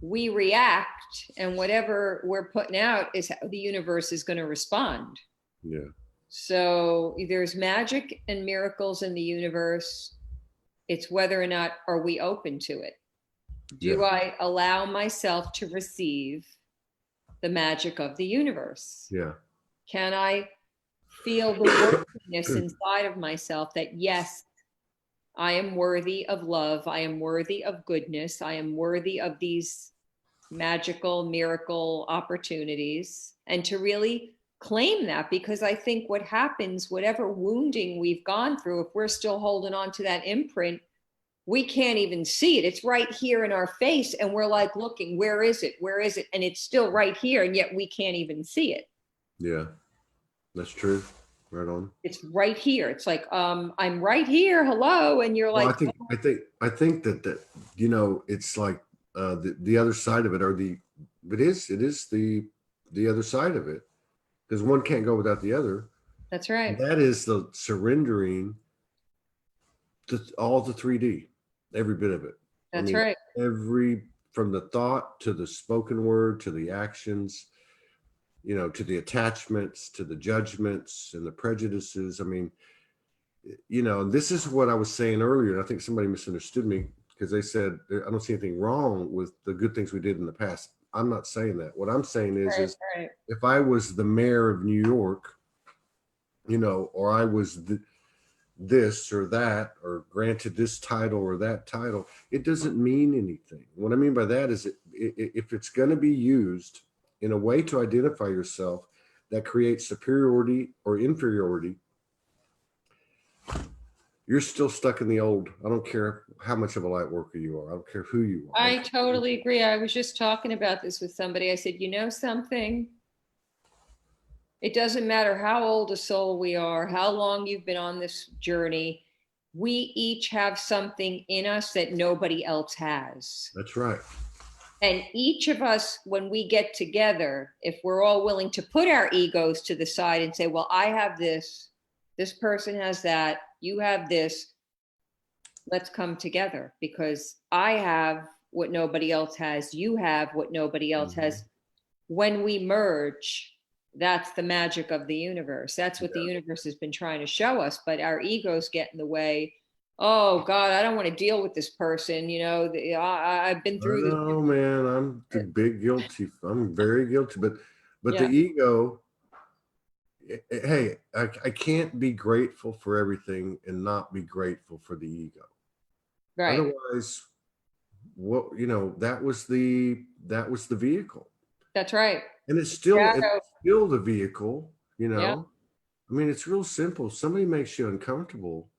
we react, and whatever we're putting out is how the universe is going to respond. Yeah. So there's magic and miracles in the universe. It's whether or not are we open to it. Do Yeah. I allow myself to receive the magic of the universe? Yeah. Can I feel the worthiness inside of myself that, yes, I am worthy of love. I am worthy of goodness. I am worthy of these magical miracle opportunities, and to really claim that, because I think what happens, whatever wounding we've gone through, if we're still holding on to that imprint, we can't even see it. It's right here in our face, and we're like looking, where is it? Where is it? And it's still right here, and yet we can't even see it. Yeah. That's true. Right on. It's right here. It's like, I'm right here. Hello. And you're Well, like, I think that it's like the other side of it, or it is the other side of it, because one can't go without the other. that's right. And that is the surrendering to all the 3D, every bit of it. That's right. From the thought to the spoken word to the actions, to the attachments, to the judgments and the prejudices. I mean, this is what I was saying earlier, and I think somebody misunderstood me because they said, I don't see anything wrong with the good things we did in the past. I'm not saying that. What I'm saying is Right. if I was the mayor of New York, or I was this or that, or granted this title or that title, it doesn't mean anything. What I mean by that is if it's going to be used in a way to identify yourself that creates superiority or inferiority, you're still stuck in the old. I don't care how much of a light worker you are. I don't care who you are. I totally agree. I was just talking about this with somebody. I said, you know something? It doesn't matter how old a soul we are, how long you've been on this journey. We each have something in us that nobody else has. That's right. And each of us, when we get together, if we're all willing to put our egos to the side and say, well, I have this person has that, you have this, let's come together because I have what nobody else has, you have what nobody else has. When we merge, that's the magic of the universe. That's what the universe has been trying to show us, but our egos get in the way. Oh God, I don't want to deal with this person. You know, I've been through this. Oh man, I'm the big guilty. I'm very guilty, but Yeah. the ego. Hey, I can't be grateful for everything and not be grateful for the ego. Right. Otherwise, what that was the vehicle. That's right. And it's still the vehicle. Yeah. I mean, it's real simple. If somebody makes you uncomfortable,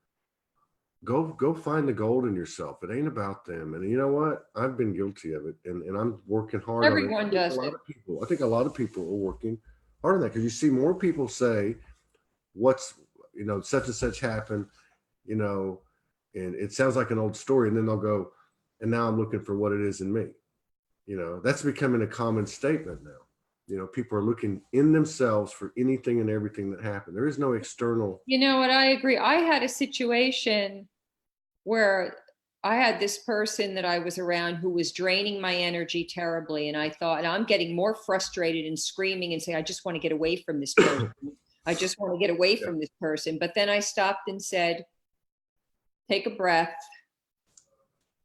go find the gold in yourself. It ain't about them. And you know what? I've been guilty of it, and I'm working hard on it. Everyone does it. I think a lot of people are working hard on that because you see more people say, "What's such and such happened," and it sounds like an old story, and then they'll go, "And now I'm looking for what it is in me." That's becoming a common statement now. People are looking in themselves for anything and everything that happened. There is no external. You know what? I agree. I had a situation where I had this person that I was around who was draining my energy terribly. And I thought, and I'm getting more frustrated and screaming and saying, I just want to get away from this person. I just want to get away from this person. But then I stopped and said, take a breath,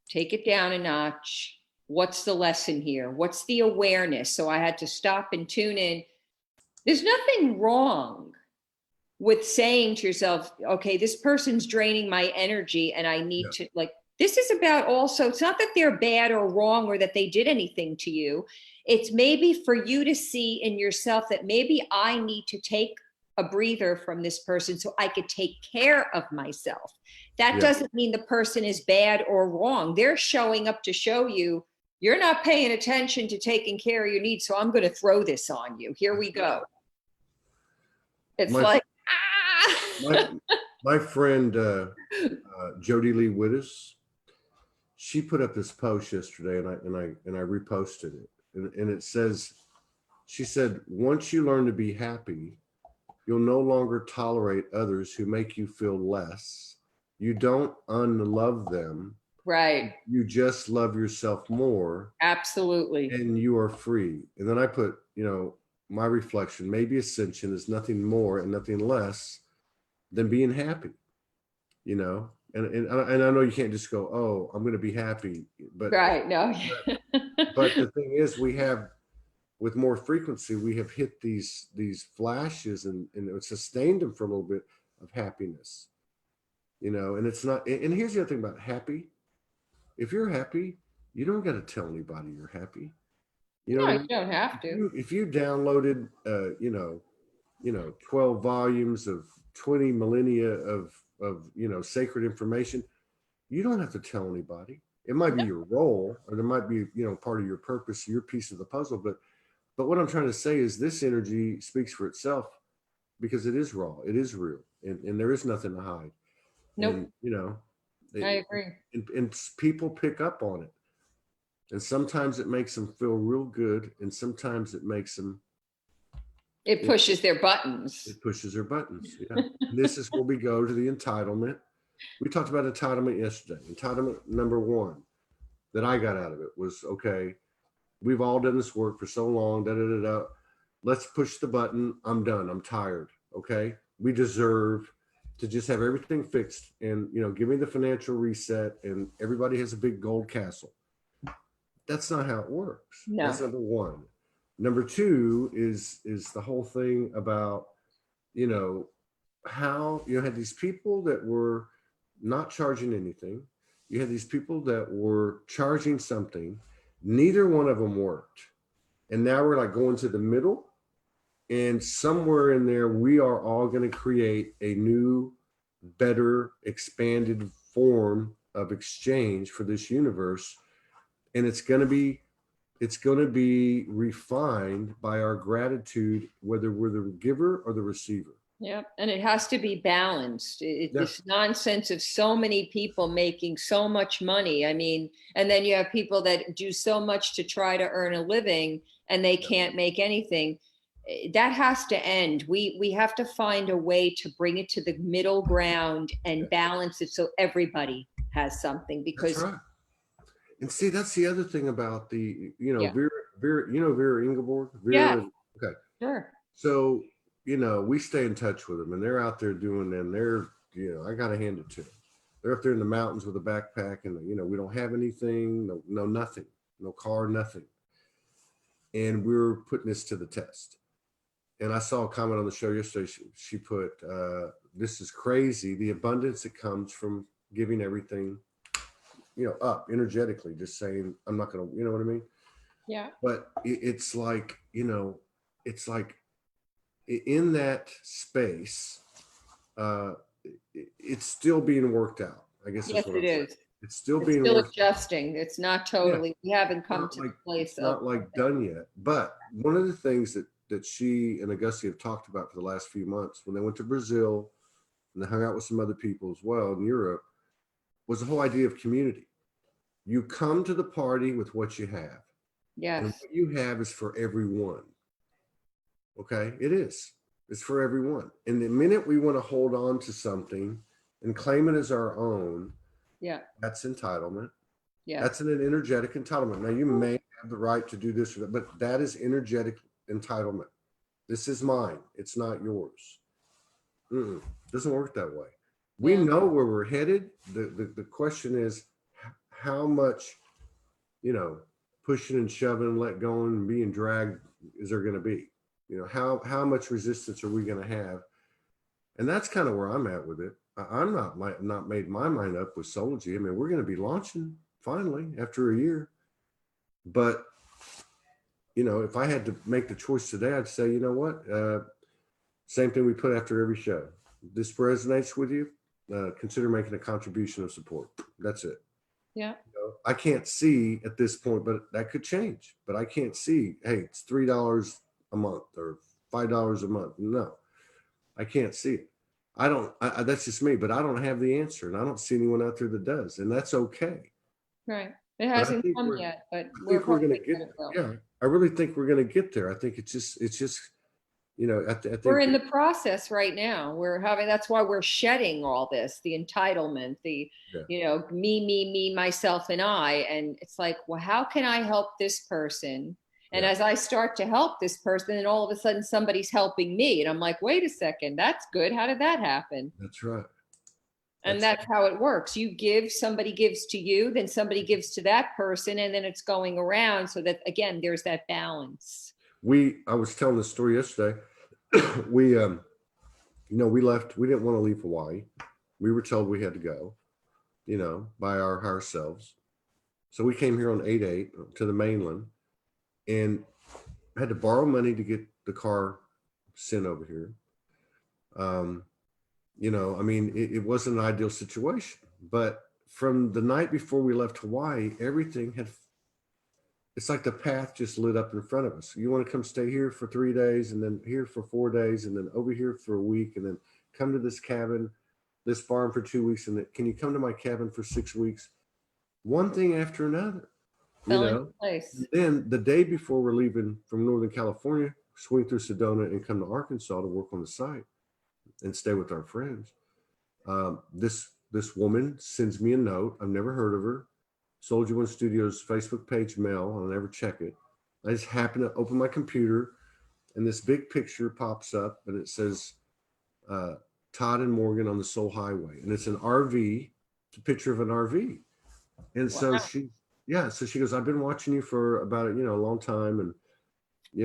take it down a notch. What's the lesson here? What's the awareness? So I had to stop and tune in. There's nothing wrong with saying to yourself, okay, this person's draining my energy and I need to, this is about also, it's not that they're bad or wrong or that they did anything to you. It's maybe for you to see in yourself that maybe I need to take a breather from this person so I could take care of myself. That doesn't mean the person is bad or wrong. They're showing up to show you, you're not paying attention to taking care of your needs, so I'm going to throw this on you. Here we go. It's my friend Jody Lee Wittes, she put up this post yesterday, and I reposted it, and it says, she said, once you learn to be happy, you'll no longer tolerate others who make you feel less. You don't unlove them. Right. You just love yourself more. Absolutely. And you are free. And then I put, my reflection, maybe ascension is nothing more and nothing less than being happy, And I know you can't just go, oh, I'm going to be happy. But right. No. but the thing is, with more frequency, we have hit these flashes and sustained them for a little bit of happiness, and it's not, and here's the other thing about happy. If you're happy, you don't got to tell anybody you're happy. You don't have to. If you downloaded, 12 volumes of 20 millennia of sacred information, you don't have to tell anybody. It might be your role, or there might be, part of your purpose, your piece of the puzzle. But what I'm trying to say is this energy speaks for itself because it is raw, it is real, and there is nothing to hide. Nope. And, I agree. And people pick up on it. And sometimes it makes them feel real good. And sometimes it makes them. It pushes their buttons. It pushes their buttons. Yeah. And this is where we go to the entitlement. We talked about entitlement yesterday. Entitlement number one that I got out of it was, okay, we've all done this work for so long. Let's push the button. I'm done. I'm tired. Okay. We deserve to just have everything fixed and, give me the financial reset and everybody has a big gold castle. That's not how it works. No. That's number one. Number two is the whole thing about, how you had these people that were not charging anything. You had these people that were charging something. Neither one of them worked. And now we're like going to the middle And somewhere in there, we are all going to create a new, better, expanded form of exchange for this universe. And it's going to be refined by our gratitude, whether we're the giver or the receiver. Yep. And it has to be balanced. Yeah. This nonsense of so many people making so much money. I mean, and then you have people that do so much to try to earn a living and they can't make anything. That has to end. We have to find a way to bring it to the middle ground and balance it so everybody has something. Because That's right. And see, that's the other thing about the, Yeah. Vera, Vera Ingeborg. Yeah. Okay. Sure. So, we stay in touch with them, and they're out there doing, and they're, I got to hand it to them. They're up there in the mountains with a backpack, and, we don't have anything, no, nothing, no car, nothing. And we're putting this to the test. And I saw a comment on the show yesterday. She put, this is crazy. The abundance that comes from giving everything, up energetically, just saying, I'm not going to, you know what I mean? Yeah. But it's like, it's like, in that space, it's still being worked out. I guess Yes, that's what it I'm saying. is. It's still It's being still worked out. adjusting. It's not totally, we haven't come Not to like, the place it's not of like done yet. But one of the things that she and Augusta have talked about for the last few months, when they went to Brazil and they hung out with some other people as well in Europe, was the whole idea of community. You come to the party with what you have. And Yes. what you have is for everyone. Okay, it is. It's for everyone. And the minute we want to hold on to something and claim it as our own, Yeah. that's entitlement. Yeah. That's an energetic entitlement. Now, you may have the right to do this or that, but that is energetic entitlement. This is mine. It's not yours. Doesn't work that way. We Yeah. know where we're headed. The question is how much, pushing and shoving and let going and being dragged is there going to be? How much resistance are we going to have? And that's kind of where I'm at with it. I'm not made my mind up with Soulogy. I mean, we're going to be launching finally after a year. But, if I had to make the choice today, I'd say, you know what? Same thing we put after every show. This resonates with you. Consider making a contribution of support. That's it. Yeah. I can't see at this point, but that could change. But I can't see, hey, it's $3 a month or $5 a month. No, I can't see it. That's just me, but I don't have the answer, and I don't see anyone out there that does, and that's okay. Right. It But hasn't come yet, but I we're think we're going hoping to get, that it will. yeah, I really think we're going to get there. I think it's just, I think We're in the process right now. That's why we're shedding all this, the entitlement, me, myself, and I. And it's like, well, how can I help this person? And as I start to help this person, and all of a sudden somebody's helping me. And I'm like, wait a second, that's good. How did that happen? That's right. And that's how it works. You give, somebody gives to you, then somebody gives to that person, and then it's going around so that, again, there's that balance. I was telling this story yesterday. We left, we didn't want to leave Hawaii. We were told we had to go, by our higher selves. So we came here on 8/8 to the mainland and had to borrow money to get the car sent over here. It wasn't an ideal situation, but from the night before we left Hawaii, it's like the path just lit up in front of us. You want to come stay here for 3 days, and then here for 4 days, and then over here for a week, and then come to this cabin, this farm for 2 weeks, and then can you come to my cabin for 6 weeks? One thing after another, Fell into place. Then the day before we're leaving from Northern California, swing through Sedona and come to Arkansas to work on the site and stay with our friends. This woman sends me a note. I've never heard of her. SoulogyOneStudios Facebook page mail. I'll never check it. I just happen to open my computer, and this big picture pops up, and it says Todd and Morgan on the Soul Highway, and it's an RV. It's a picture of an RV, and so she goes, I've been watching you for about a long time, and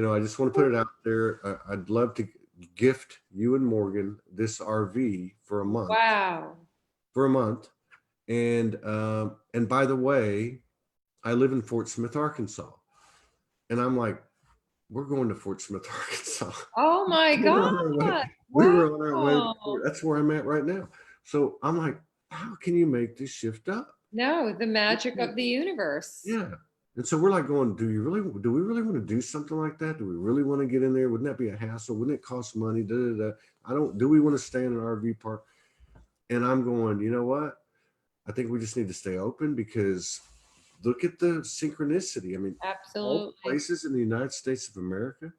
I just want to put it out there. I'd love to gift you and Morgan this RV for a month. Wow. For a month. And by the way, I live in Fort Smith, Arkansas. And I'm like, we're going to Fort Smith, Arkansas. Oh my We were on our way. God. We were on our way. Wow. That's where I'm at right now. So I'm like, how can you make this shift up? No, the magic of the universe. Yeah. And so we're like going, do we really want to do something like that? Do we really want to get in there? Wouldn't that be a hassle? Wouldn't it cost money? Do we want to stay in an RV park? And I'm going, you know what? I think we just need to stay open, because look at the synchronicity. I mean, all Absolutely. the places in the United States of America,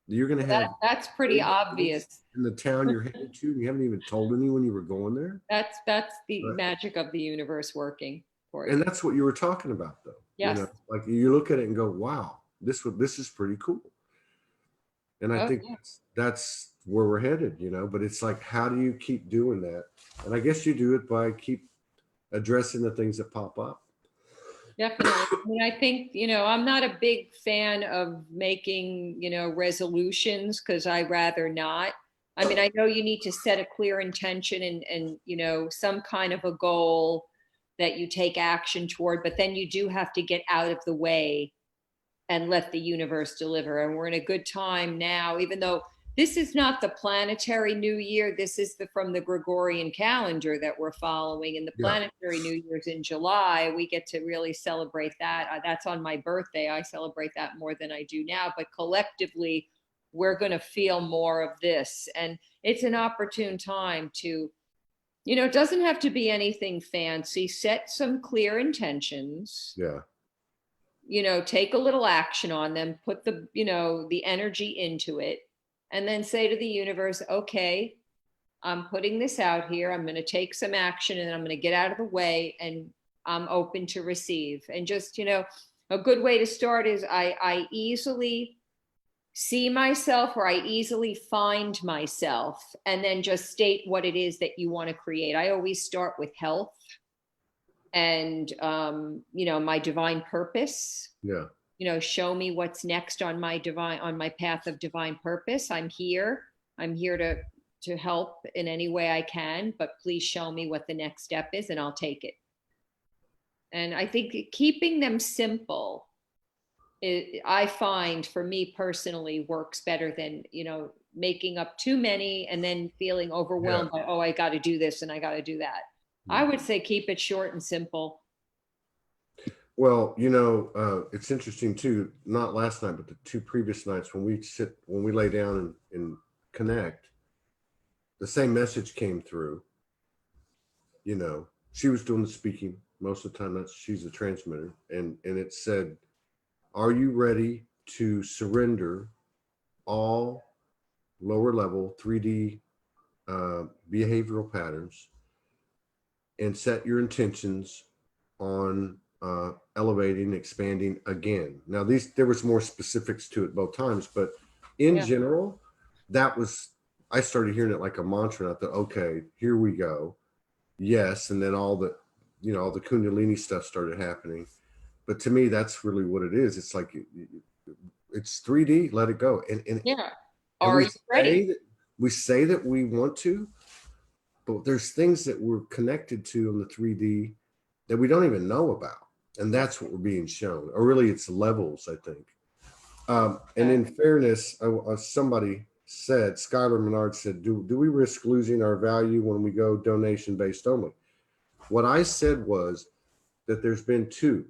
you're going to have That's pretty obvious. in the town you're headed to, and you haven't even told anyone you were going there. That's the magic of the universe working for you. And that's what you were talking about, though. Yes. You know, like you look at it and go, wow, this is pretty cool. And I think that's where we're headed, you know, but it's like, how do you keep doing that? And I guess you do it by keep addressing the things that pop up. Definitely. I mean, I think, you know, I'm not a big fan of making, you know, resolutions, because I rather not. I mean, I know you need to set a clear intention and, you know, some kind of a goal that you take action toward, but then you do have to get out of the way and let the universe deliver. And we're in a good time now, even though this is not the planetary new year. This is from the Gregorian calendar that we're following. And the planetary new year's in July. We get to really celebrate that. That's on my birthday. I celebrate that more than I do now. But collectively, we're going to feel more of this. And it's an opportune time to, you know, it doesn't have to be anything fancy. Set some clear intentions. Yeah. You know, take a little action on them, put the, you know, the energy into it, and then say to the universe, okay, I'm putting this out here. I'm going to take some action, and I'm going to get out of the way, and I'm open to receive. And just, you know, a good way to start is I easily see myself, or I easily find myself, and then just state what it is that you want to create. I always start with health and, you know, my divine purpose. Yeah. You know, show me what's next on my path of divine purpose. I'm here to help in any way I can, but please show me what the next step is, and I'll take it. And I think keeping them simple, I find, for me personally, works better than, you know, making up too many and then feeling overwhelmed by, oh, I got to do this and I got to do that. I would say keep it short and simple. Well, you know, it's interesting too, not last night, but the 2 previous nights when we lay down and connect, the same message came through. You know, she was doing the speaking most of the time. She's a transmitter. And it said, are you ready to surrender all lower level 3D behavioral patterns and set your intentions on elevating, expanding again? Now, there was more specifics to it both times, but in general, I started hearing it like a mantra. And I thought, okay, here we go. Yes. And then all the Kundalini stuff started happening. But to me, that's really what it is. It's like, it's 3D, let it go. And Are you ready? We say that we want to, but there's things that we're connected to in the 3D that we don't even know about. And that's what we're being shown. Or really, it's levels, I think. And in fairness, somebody said, Skylar Menard said, do we risk losing our value when we go donation-based only? What I said was that there's been two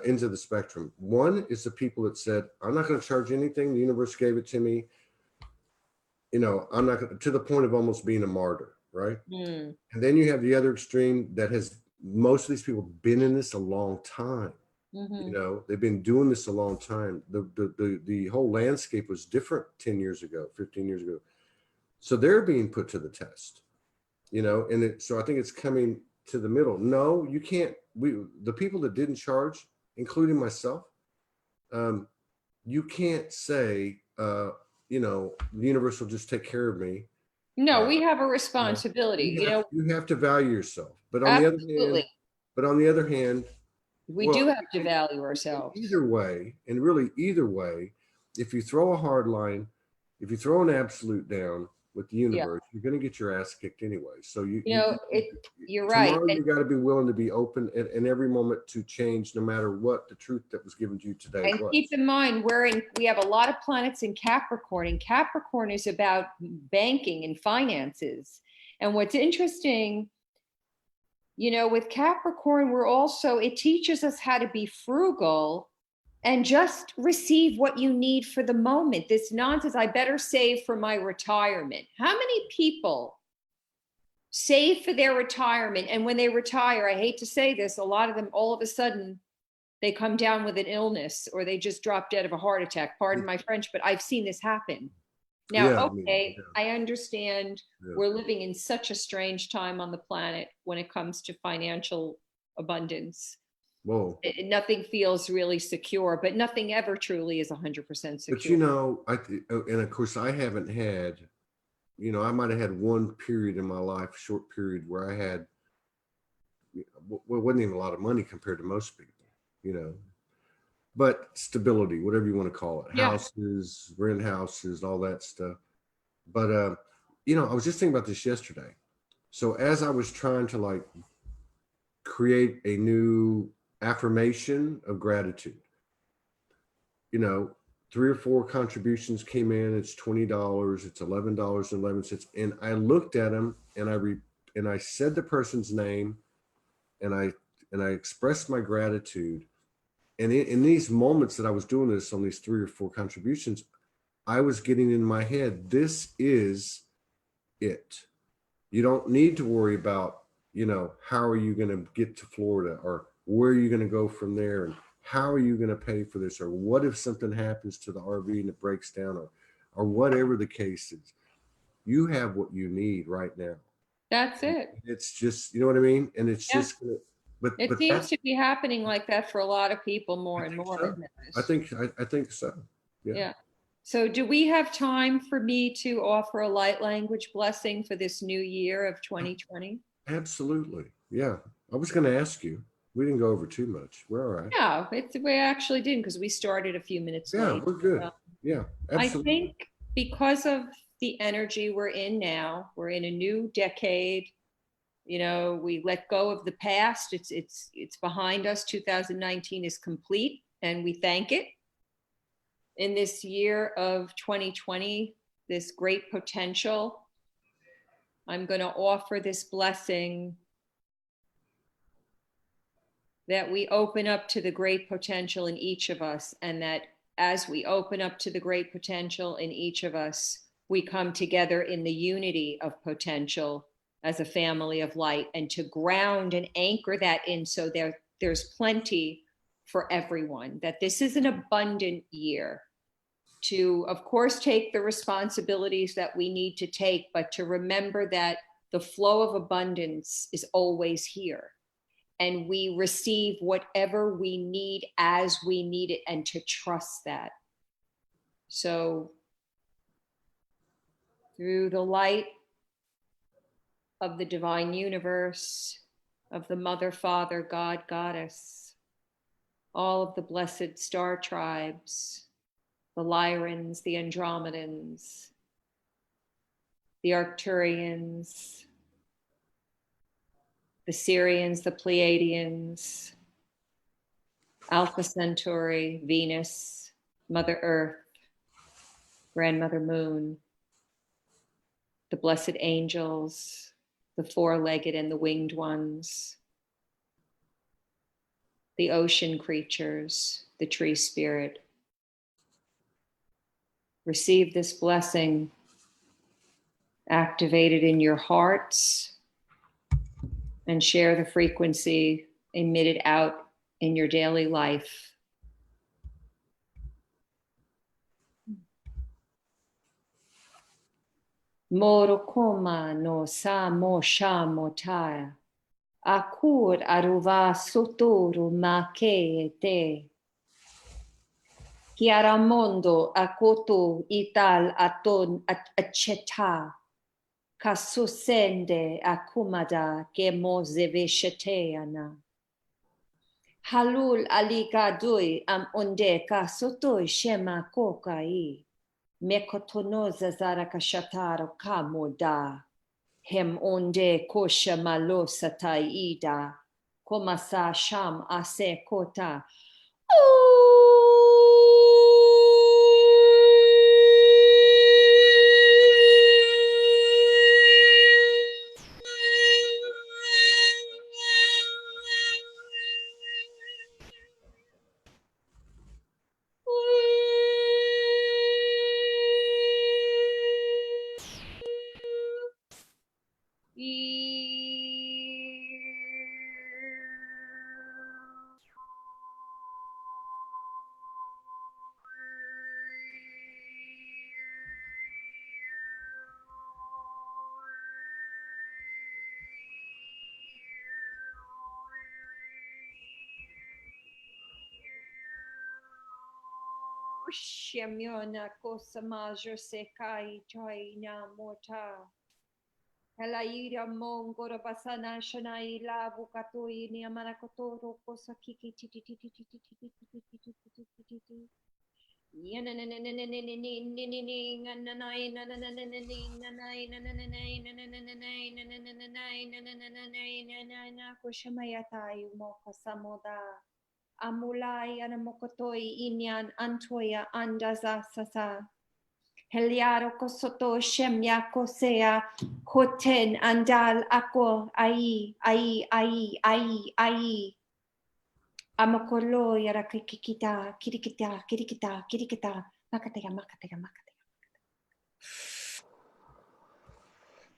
ends of the spectrum. One is the people that said, I'm not going to charge anything. The universe gave it to me. You know, I'm not to the point of almost being a martyr, right? And then you have the other extreme that has, most of these people been in this a long time. You know, they've been doing this a long time. The whole landscape was different 10 years ago, 15 years ago. So they're being put to the test, you know, and so I think it's coming to the middle. No, you can't. The people that didn't charge, including myself, you can't say, you know, the universe will just take care of me. No, we have a responsibility. You have to value yourself. But on the other hand, we do have to value ourselves. Either way, if you throw a hard line, if you throw an absolute down, with the universe, you're going to get your ass kicked anyway. So you're right. tomorrow you got to be willing to be open in every moment to change, no matter what the truth that was given to you today And was. keep in mind, we have a lot of planets in Capricorn, and Capricorn is about banking and finances. And what's interesting, with Capricorn, it teaches us how to be frugal and just receive what you need for the moment. This nonsense, I better save for my retirement. How many people save for their retirement, and when they retire, I hate to say this, a lot of them, all of a sudden, they come down with an illness or they just drop dead of a heart attack. Pardon my French, but I've seen this happen. Now, I understand we're living in such a strange time on the planet when it comes to financial abundance. Whoa. Nothing feels really secure, but nothing ever truly is 100% But secure. and of course I haven't had, I might have had one period in my life, short period, where I had, wasn't even a lot of money compared to most people, but stability, whatever you want to call it, houses, rent houses, all that stuff. But, I was just thinking about this yesterday. So as I was trying to create a new affirmation of gratitude, 3 or 4 contributions came in. It's $20. It's $11.11. And I looked at them and I said the person's name and I expressed my gratitude. And in these moments that I was doing this on these 3 or 4 contributions, I was getting in my head, this is it. You don't need to worry about, how are you going to get to Florida, or where are you going to go from there, and how are you going to pay for this, or what if something happens to the RV and it breaks down, or whatever the case is. You have what you need right now. That's it. It's just, you know what I mean? And it's just gonna, but it seems to be happening like that for a lot of people more and more. So. I think so. Yeah. So do we have time for me to offer a light language blessing for this new year of 2020? Absolutely. Yeah. I was going to ask you. We didn't go over too much. We're all right. Yeah, we actually didn't, because we started a few minutes late. Yeah, we're good. Yeah, absolutely. I think because of the energy we're in now, we're in a new decade. We let go of the past. It's behind us. 2019 is complete, and we thank it. In this year of 2020, this great potential, I'm going to offer this blessing that we open up to the great potential in each of us, and that as we open up to the great potential in each of us, we come together in the unity of potential as a family of light, and to ground and anchor that in, so there's plenty for everyone, that this is an abundant year. To, of course, take the responsibilities that we need to take, but to remember that the flow of abundance is always here, and we receive whatever we need as we need it, and to trust that. So through the light of the divine universe, of the Mother, Father, God, Goddess, all of the blessed star tribes, the Lyrans, the Andromedans, the Arcturians, the Sirians, the Pleiadians, Alpha Centauri, Venus, Mother Earth, Grandmother Moon, the blessed angels, the four-legged and the winged ones, the ocean creatures, the tree spirit. Receive this blessing, activate it in your hearts, and share the frequency emitted out in your daily life. Morokoma no sa mo sha motaya, akur aruva sotoro ma ke te. Chiaramondo akoto ital aton acheta, kasusende akumada ke mozevesheteana. Halul aligadui am onde kasotoi shema kokai. Mekotonoza zarakashataro kamoda. Hem onde kosha malo sataida. Komasa sham ase kota. Shemyona kosamajo sekai choina mota. Helaira mongora basana shanai la bukatoi ni amanakotoro kosakiki Amulai anamokotoi inyan antoya andaza sasa. Heliaro kosoto shemya kosea koten andal ako ai. Amakolo yara kirikita makataya.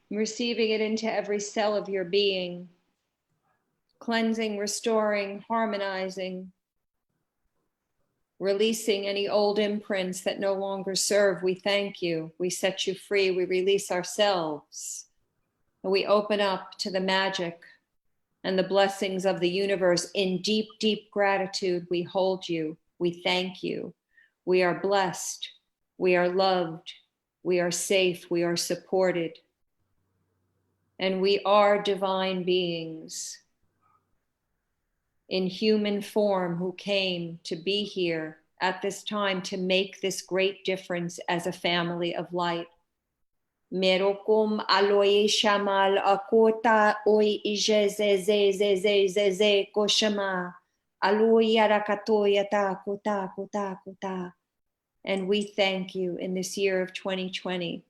Receiving it into every cell of your being. Cleansing, restoring, harmonizing, releasing any old imprints that no longer serve. We thank you. We set you free. We release ourselves. And we open up to the magic and the blessings of the universe in deep, deep gratitude. We hold you. We thank you. We are blessed. We are loved. We are safe. We are supported. And we are divine beings in human form who came to be here at this time to make this great difference as a family of light. Merokum aloye shamal akota oi ije koshama aloya rakatoya kota. And we thank you in this year of 2020.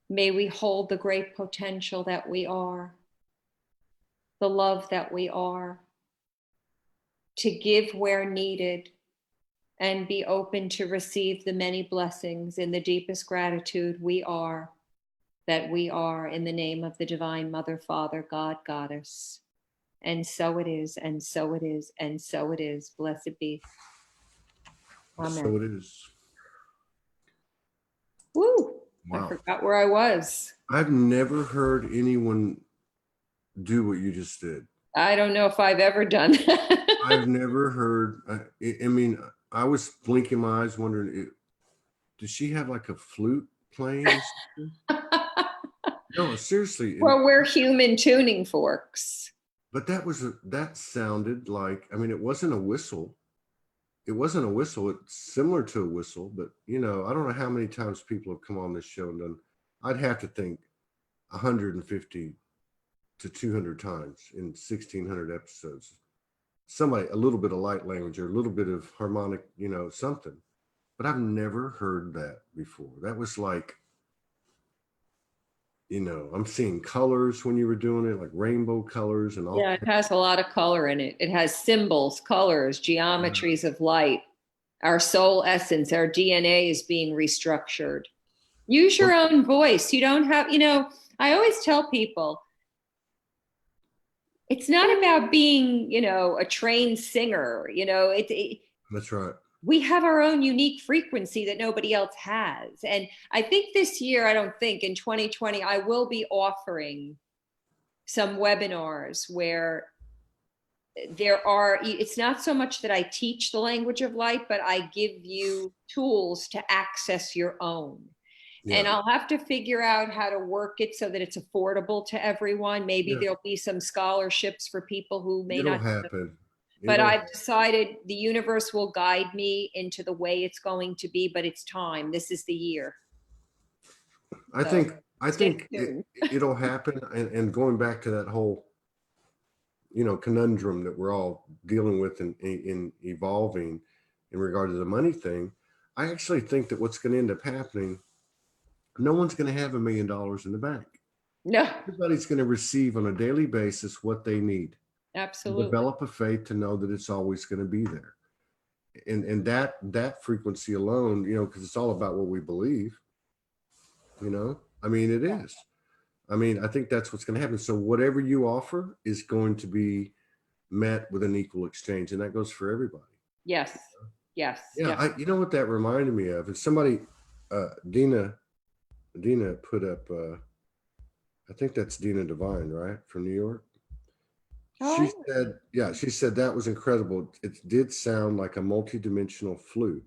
May we hold the great potential that we are, the love that we are, to give where needed and be open to receive the many blessings in the deepest gratitude we are, that we are in the name of the Divine Mother, Father, God, Goddess. And so it is, and so it is, and so it is. Blessed be. Amen. So it is. Woo! Wow. I forgot where I was. I've never heard anyone do what you just did. I don't know if I've ever done that. I've never heard. I mean, I was blinking my eyes, wondering, does she have like a flute playing? No, seriously. Well, we're human tuning forks. But that sounded like, I mean, it wasn't a whistle. It wasn't a whistle. It's similar to a whistle, but I don't know how many times people have come on this show and done. I'd have to think 150 to 200 times in 1,600 episodes. Somebody, a little bit of light language or a little bit of harmonic, something. But I've never heard that before. That was like, I'm seeing colors when you were doing it, like rainbow colors and all. Yeah, it has a lot of color in it. It has symbols, colors, geometries of light. Our soul essence, our DNA is being restructured. Use your own voice. You don't have, I always tell people, it's not about being, a trained singer. That's right. We have our own unique frequency that nobody else has. And I think this year, in 2020, I will be offering some webinars where it's not so much that I teach the language of light, but I give you tools to access your own. Yeah. And I'll have to figure out how to work it so that it's affordable to everyone. Maybe there'll be some scholarships for people who may not. It'll happen. But I've decided the universe will guide me into the way it's going to be, but it's time. This is the year. I So, think stay tuned. it'll happen. And going back to that whole, conundrum that we're all dealing with in evolving in regard to the money thing, I actually think that what's going to end up happening, no one's going to have $1 million in the bank. No, Everybody's going to receive on a daily basis what they need. absolutely. Develop a faith to know that it's always going to be there. And that frequency alone, because it's all about what we believe, I mean, it is. I mean, I think that's what's going to happen. So whatever you offer is going to be met with an equal exchange, and that goes for everybody. Yes. Yes. Yeah. You know what that reminded me of? If somebody, Dina put up, I think that's Dina Divine, right? From New York. She said that was incredible. It did sound like a multi-dimensional flute.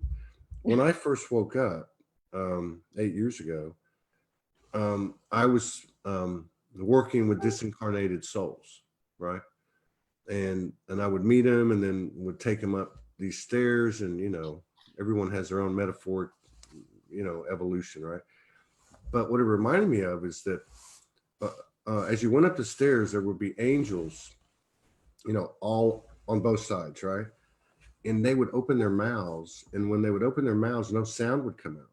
When I first woke up 8 years ago, I was working with disincarnated souls, right? And I would meet them and then would take them up these stairs, and everyone has their own metaphoric, evolution, right? But what it reminded me of is that as you went up the stairs, there would be angels, all on both sides, right? And they would open their mouths, and when they would open their mouths, no sound would come out,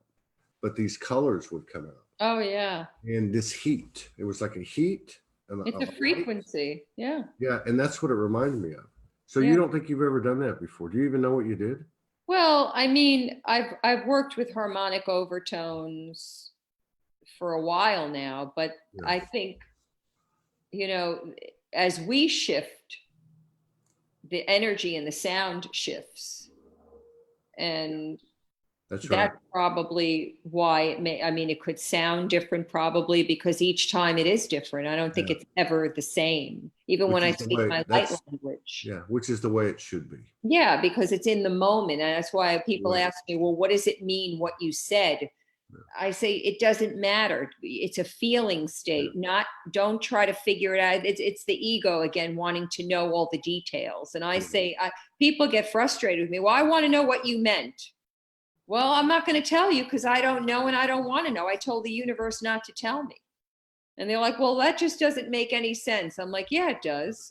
but these colors would come out. Oh, yeah. And this heat, it was like a heat. And It's a frequency. Yeah. Yeah. And that's what it reminded me of. So Yeah. you don't think you've ever done that before? Do you even know what you did? Well, I mean, I've worked with harmonic overtones for a while now, but Yeah. I think, as we shift, the energy and the sound shifts. And That's right. that's probably why it could sound different probably because each time it is different. I don't think it's ever the same, even when I speak my light language. Yeah, which is the way it should be. Yeah, because it's in the moment. And that's why people Right. ask me, well, what does it mean, what you said? Yeah. I say, it doesn't matter. It's a feeling state, don't try to figure it out. It's the ego again, wanting to know all the details. And I say, people get frustrated with me. Well, I want to know what you meant. Well, I'm not going to tell you because I don't know and I don't want to know. I told the universe not to tell me. And they're like, well, that just doesn't make any sense. I'm like, yeah, it does.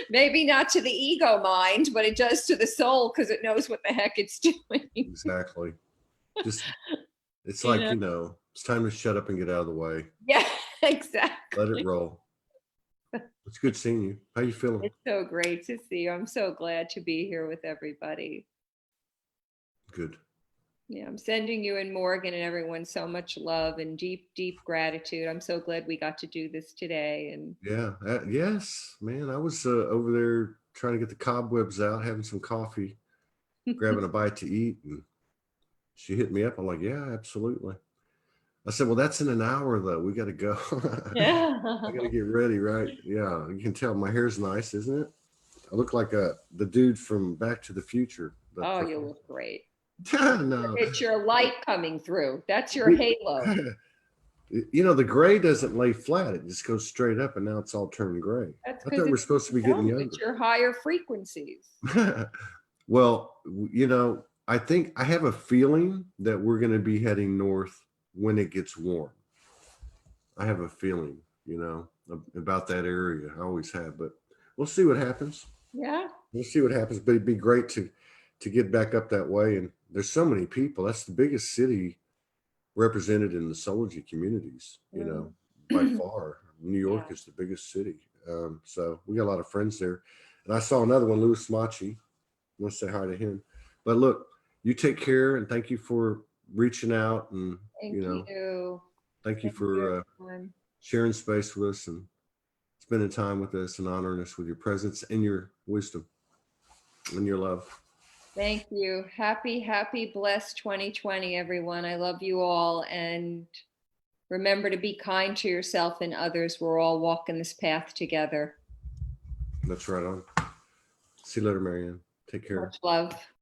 Maybe not to the ego mind, but it does to the soul because it knows what the heck it's doing. Exactly. It's like, it's time to shut up and get out of the way. Yeah, exactly. Let it roll. It's good seeing you. How you feeling? It's so great to see you. I'm so glad to be here with everybody. Good. Yeah, I'm sending you and Morgan and everyone so much love and deep, deep gratitude. I'm so glad we got to do this today. And yes, man, I was over there trying to get the cobwebs out, having some coffee, grabbing a bite to eat, and she hit me up. I'm like, yeah, absolutely. I said, well, that's in an hour though. We got to go. Yeah. I got to get ready, right? Yeah, you can tell my hair's nice, isn't it? I look like the dude from Back to the Future. Oh, you look great. No. It's your light coming through. That's your halo. The gray doesn't lay flat. It just goes straight up, and now it's all turned gray. I thought we're supposed to be getting younger. It's your higher frequencies. Well, I think I have a feeling that we're going to be heading north when it gets warm. I have a feeling, about that area. I always have, but we'll see what happens. Yeah. We'll see what happens, but it'd be great to get back up that way. And there's so many people. That's the biggest city represented in the Soulogy communities, by far. New York is the biggest city. So we got a lot of friends there. And I saw another one, Louis Machi. I want to say hi to him. But look, you take care, and thank you for reaching out, and thank you for sharing space with us and spending time with us and honoring us with your presence and your wisdom and your love. Thank you. Happy, blessed 2020, everyone. I love you all. And remember to be kind to yourself and others. We're all walking this path together. That's right on. See you later, Maryanne. Take care. Much love.